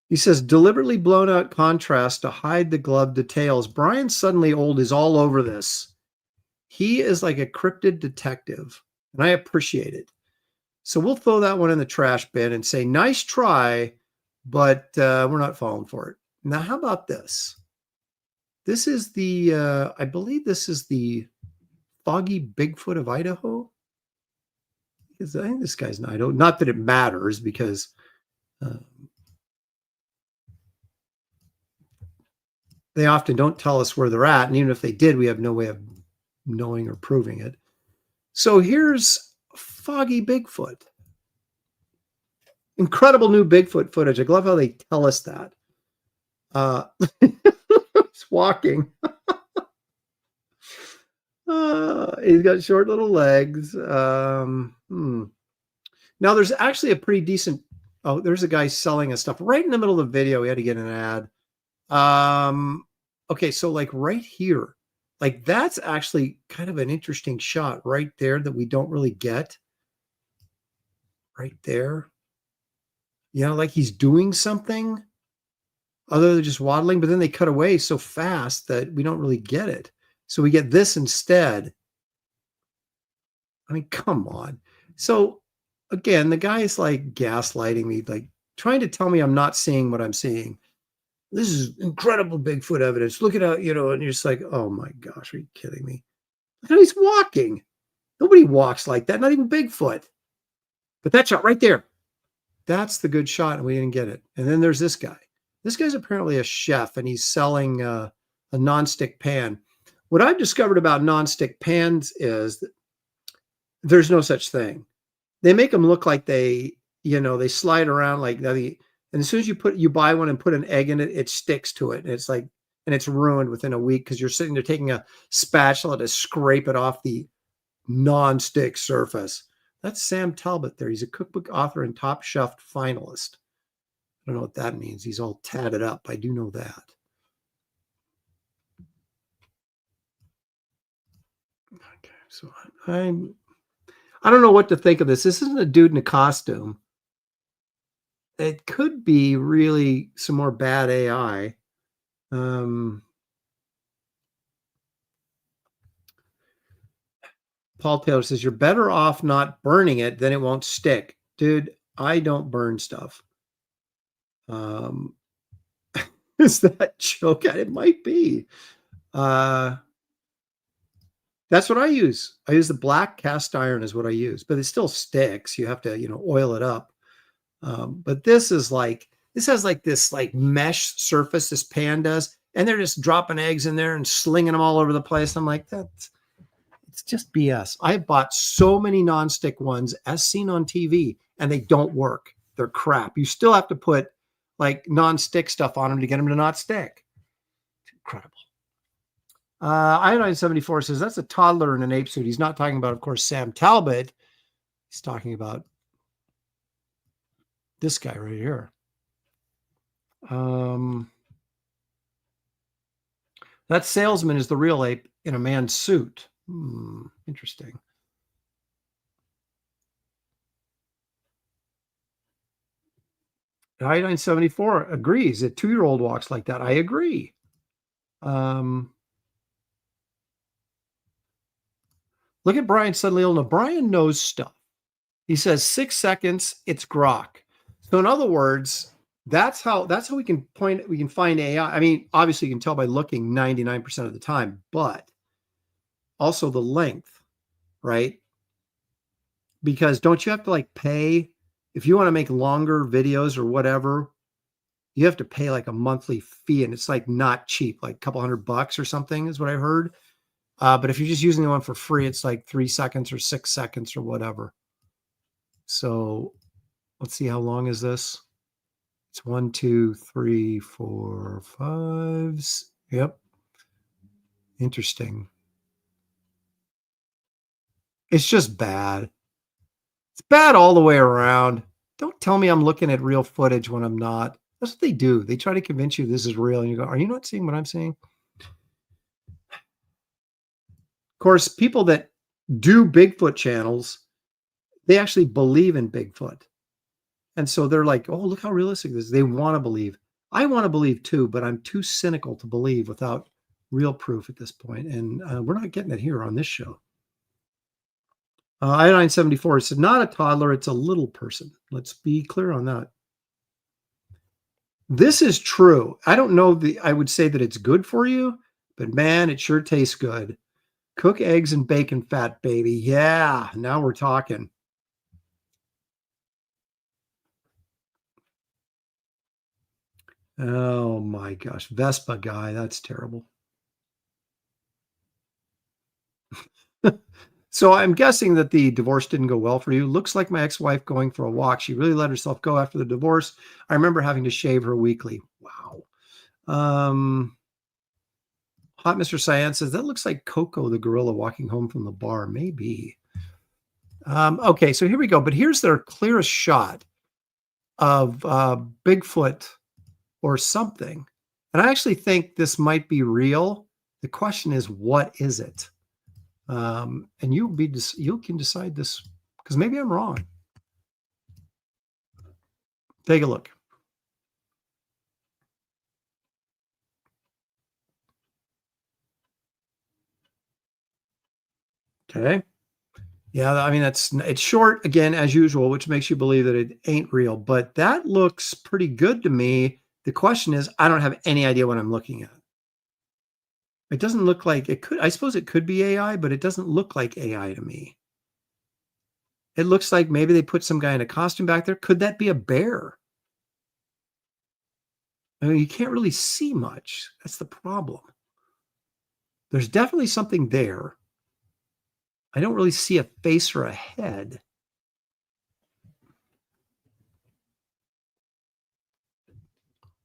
He says deliberately blown out contrast to hide the glove details. Brian Suddenly Old is all over this. He is like a cryptid detective, and I appreciate it. So we'll throw that one in the trash bin and say, nice try, but we're not falling for it. Now, how about this? This is the, I believe this is the Foggy Bigfoot of Idaho. Because I think this guy's in Idaho. Not that it matters, because they often don't tell us where they're at. And even if they did, we have no way of knowing or proving it. So here's Foggy Bigfoot. Incredible new Bigfoot footage. I love how they tell us that. It's walking. He's got short little legs. Now there's actually a pretty decent. Oh, there's a guy selling his stuff right in the middle of the video. We had to get an ad. Okay, so like right here, like that's actually kind of an interesting shot right there that we don't really get. Right there. You know, like he's doing something other than just waddling, but then they cut away so fast that we don't really get it. So we get this instead. I mean, come on. So again, the guy is like gaslighting me, like trying to tell me I'm not seeing what I'm seeing. This is incredible Bigfoot evidence. Look at how, you know, and you're just like, oh my gosh, are you kidding me? Look how he's walking. Nobody walks like that, not even Bigfoot. But that shot right there, that's the good shot, and we didn't get it. And then there's this guy. This guy's apparently a chef, and he's selling a nonstick pan. What I've discovered about nonstick pans is that there's no such thing. They make them look like they, you know, they slide around like and as soon as you buy one and put an egg in it, it sticks to it. And it's like, and it's ruined within a week because you're sitting there taking a spatula to scrape it off the non-stick surface. That's Sam Talbot there. He's a cookbook author and Top Chef finalist. I don't know what that means. He's all tatted up. I do know that. Okay, so I don't know what to think of this. This isn't a dude in a costume. It could be really some more bad AI. Paul Taylor says, you're better off not burning it, then it won't stick. Dude, I don't burn stuff. Is that joke? It might be. That's what I use. I use the black cast iron is what I use, but it still sticks. You have to, you know, oil it up. But this is like, this has like this like mesh surface, this pan does, and they're just dropping eggs in there and slinging them all over the place. I'm like, it's just BS. I bought so many nonstick ones as seen on TV, and they don't work. They're crap. You still have to put like nonstick stuff on them to get them to not stick. It's incredible. Iodine 74 says that's a toddler in an ape suit. He's not talking about, of course, Sam Talbot. He's talking about this guy right here. That salesman is the real ape in a man's suit. Interesting. Iodine 74 agrees. A 2-year-old walks like that. I agree. Look at Brian Suddenly Old. Now, Brian knows stuff. He says 6 seconds, it's grok. So in other words, that's how we can find AI. I mean, obviously you can tell by looking 99% of the time, but also the length, right? Because don't you have to like pay if you want to make longer videos or whatever, you have to pay like a monthly fee, and it's like not cheap, like a couple $100 or something is what I heard. But if you're just using the one for free, it's like 3 seconds or 6 seconds or whatever. So let's see, how long is this? It's 1, 2, 3, 4, 5. Yep. Interesting. It's just bad. It's bad all the way around. Don't tell me I'm looking at real footage when I'm not. That's what they do. They try to convince you this is real, and you go, "Are you not seeing what I'm seeing?" Of course, people that do Bigfoot channels, they actually believe in Bigfoot. And so they're like, "Oh, look how realistic this is." They want to believe. I want to believe too, but I'm too cynical to believe without real proof at this point. And we're not getting it here on this show. Iodine 74 said, "Not a toddler, it's a little person." Let's be clear on that. This is true. I don't know I would say that it's good for you, but man, it sure tastes good. Cook eggs and bacon fat, baby. Yeah, now we're talking. Oh my gosh. Vespa guy, that's terrible. So I'm guessing that the divorce didn't go well for you. Looks like my ex-wife going for a walk. She really let herself go after the divorce. I remember having to shave her weekly. Wow. Hot Mr. Cyan says, that looks like Coco the gorilla walking home from the bar. Maybe. Okay, so here we go. But here's their clearest shot of Bigfoot or something. And I actually think this might be real. The question is, what is it? And you can decide this, because maybe I'm wrong. Take a look. Okay. Yeah, I mean, it's short again, as usual, which makes you believe that it ain't real, but that looks pretty good to me. The question is, I don't have any idea what I'm looking at. It doesn't look like it could. I suppose it could be AI, but it doesn't look like AI to me. It looks like maybe they put some guy in a costume back there. Could that be a bear? I mean, you can't really see much. That's the problem. There's definitely something there. I don't really see a face or a head.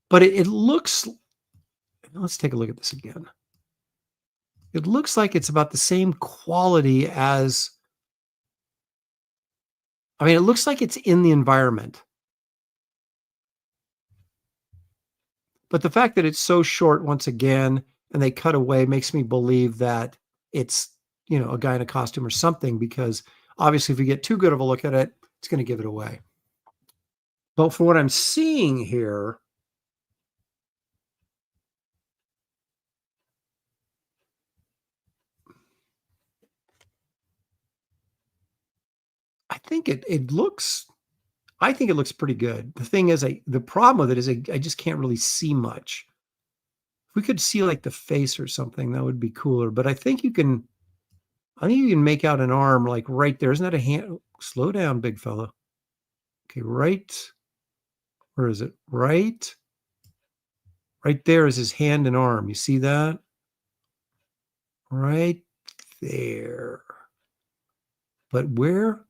But it looks, let's take a look at this again. It looks like it's about the same quality as, I mean, it looks like it's in the environment. But the fact that it's so short once again, and they cut away, makes me believe that it's, a guy in a costume or something, because obviously if you get too good of a look at it, it's going to give it away. But for what I'm seeing here, I think it looks pretty good. The thing is, the problem with it is I just can't really see much. If we could see like the face or something, that would be cooler. But I think you can make out an arm like right there. Isn't that a hand? Slow down, big fella. Okay, right. Where is it? Right there is his hand and arm. You see that? Right there. But where?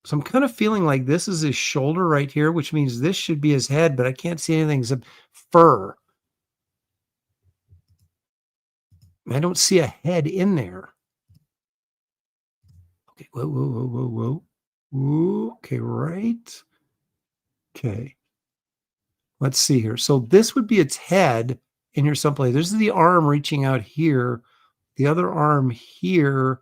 So I'm kind of feeling like this is his shoulder right here, which means this should be his head, but I can't see anything except fur. I don't see a head in there. Okay, whoa. Ooh, okay, right. Okay. Let's see here. So this would be its head in here someplace. This is the arm reaching out here. The other arm here.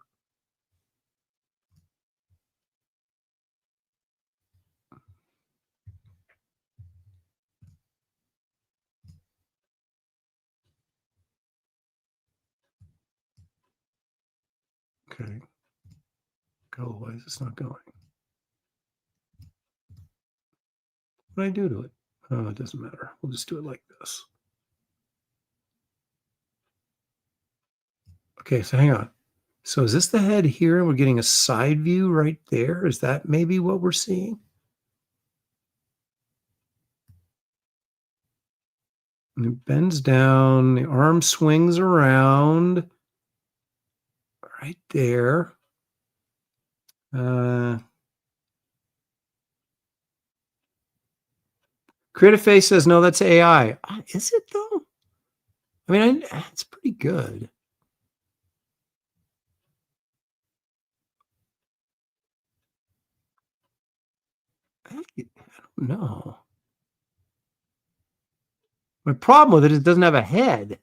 Okay. Go away. It's not going. What did I do to it? Oh, it doesn't matter. We'll just do it like this. Okay, so hang on. So is this the head here? And we're getting a side view right there. Is that maybe what we're seeing? And it bends down. The arm swings around right there. Creative Face says, no, that's AI. Is it though? I mean, it's pretty good. know. My problem with it is it doesn't have a head.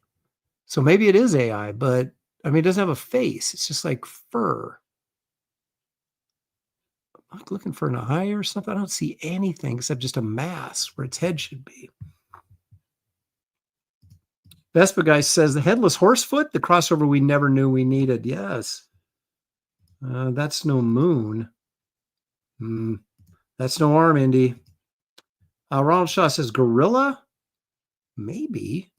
So maybe it is AI, but I mean, it doesn't have a face. It's just like fur. I'm not looking for an eye or something. I don't see anything except just a mass where its head should be. Vespa Guy says the headless horsefoot, the crossover we never knew we needed. Yes. That's no moon. That's no arm, Indy. Ronald Shaw says gorilla? Maybe.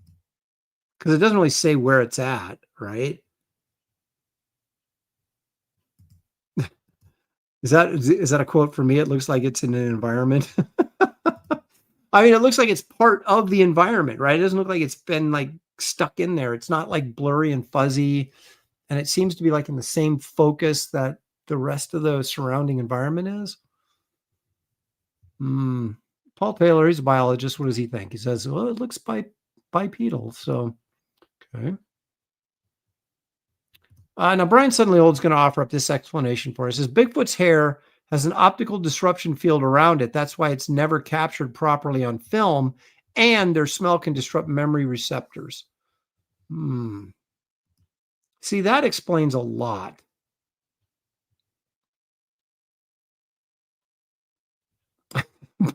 Because it doesn't really say where it's at, right? Is that a quote for me? It looks like it's in an environment. I mean, it looks like it's part of the environment, right? It doesn't look like it's been like stuck in there. It's not like blurry and fuzzy. And it seems to be like in the same focus that the rest of the surrounding environment is. Paul Taylor, he's a biologist. What does he think? He says, well, it looks bipedal. So, okay. Now, Brian Suddenly Old is going to offer up this explanation for us. He says, Bigfoot's hair has an optical disruption field around it. That's why it's never captured properly on film, and their smell can disrupt memory receptors. See, that explains a lot.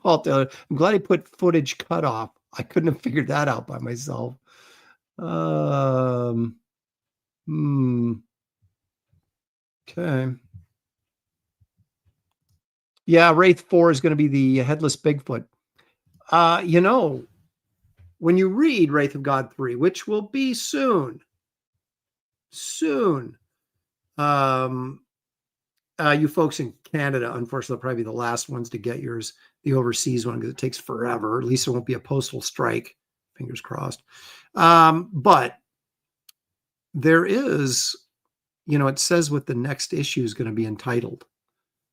Paul Taylor, I'm glad he put footage cut off. I couldn't have figured that out by myself. Okay. Yeah, Wraith 4 is going to be the headless Bigfoot. You know, when you read Wraith of God 3, which will be soon, you folks in Canada, unfortunately, will probably be the last ones to get yours, the overseas one, because it takes forever. At least it won't be a postal strike. Fingers crossed. But there is, you know, it says what the next issue is going to be entitled.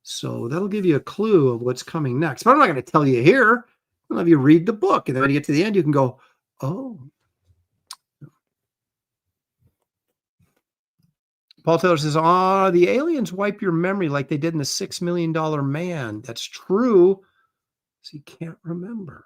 So that'll give you a clue of what's coming next. But I'm not going to tell you here. I'll have you read the book. And then when you get to the end, you can go, oh. Paul Taylor says, the aliens wipe your memory like they did in the $6 Million Man. That's true. So you can't remember.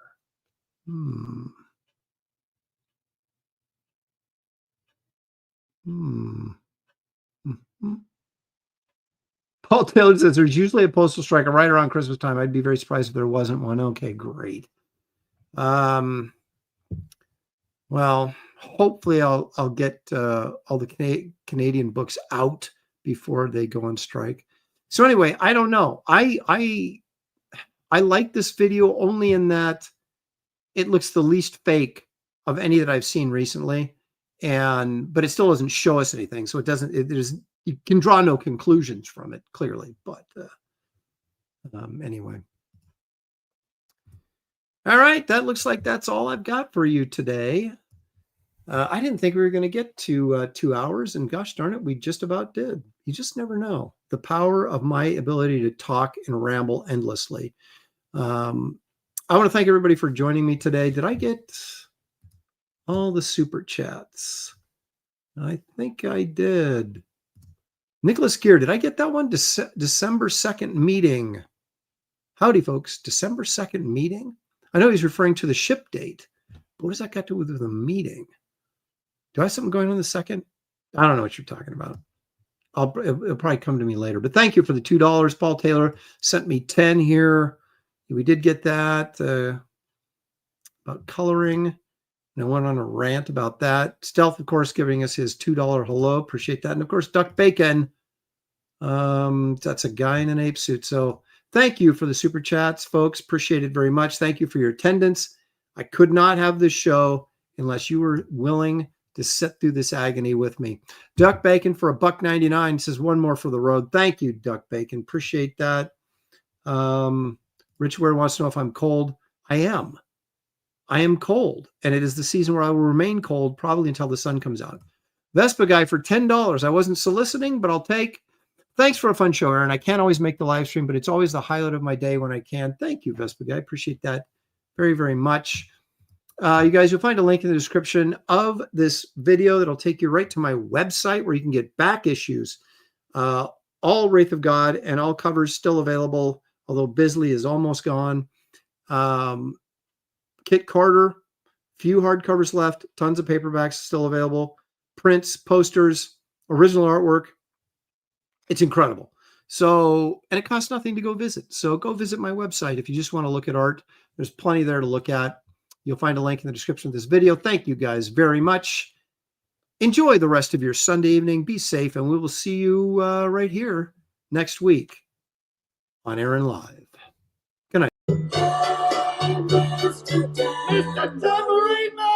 Paul Taylor says there's usually a postal strike right around Christmas time. I'd be very surprised if there wasn't one. Okay, great. Well, hopefully I'll get all the Canadian books out before they go on strike. So anyway, I don't know. I like this video only in that it looks the least fake of any that I've seen recently, but it still doesn't show us anything. So it doesn't. You can draw no conclusions from it clearly. But anyway. All right, that looks like that's all I've got for you today. I didn't think we were going to get to 2 hours, and gosh darn it, we just about did. You just never know. The power of my ability to talk and ramble endlessly. I want to thank everybody for joining me today. Did I get all the super chats? I think I did. Nicholas Gear, did I get that one? December 2nd meeting. Howdy, folks. December 2nd meeting? I know he's referring to the ship date. But what does that got to do with the meeting? Do I have something going on the 2nd? I don't know what you're talking about. It'll probably come to me later. But thank you for the $2. Paul Taylor sent me 10 here. We did get that about coloring. And I went on a rant about that. Stealth, of course, giving us his $2 hello. Appreciate that. And, of course, Duck Bacon. That's a guy in an ape suit. So thank you for the super chats, folks. Appreciate it very much. Thank you for your attendance. I could not have this show unless you were willing to sit through this agony with me. Duck Bacon for $1.99 says one more for the road. Thank you, Duck Bacon. Appreciate that. Rich Ware wants to know if I'm cold. I am. I am cold, and it is the season where I will remain cold probably until the sun comes out. Vespa Guy for $10. I wasn't soliciting, but I'll take. Thanks for a fun show, Aaron. I can't always make the live stream, but it's always the highlight of my day when I can. Thank you, Vespa Guy. I appreciate that very, very much. You guys, you'll find a link in the description of this video that'll take you right to my website where you can get back issues. All Wraith of God and all covers still available, although Bisley is almost gone. Kit Carter, few hardcovers left, tons of paperbacks still available, prints, posters, original artwork. It's incredible. So, and it costs nothing to go visit. So go visit my website if you just want to look at art. There's plenty there to look at. You'll find a link in the description of this video. Thank you guys very much. Enjoy the rest of your Sunday evening. Be safe, and we will see you right here next week on Aaron Live. Good night. Mr. Tambourine Man!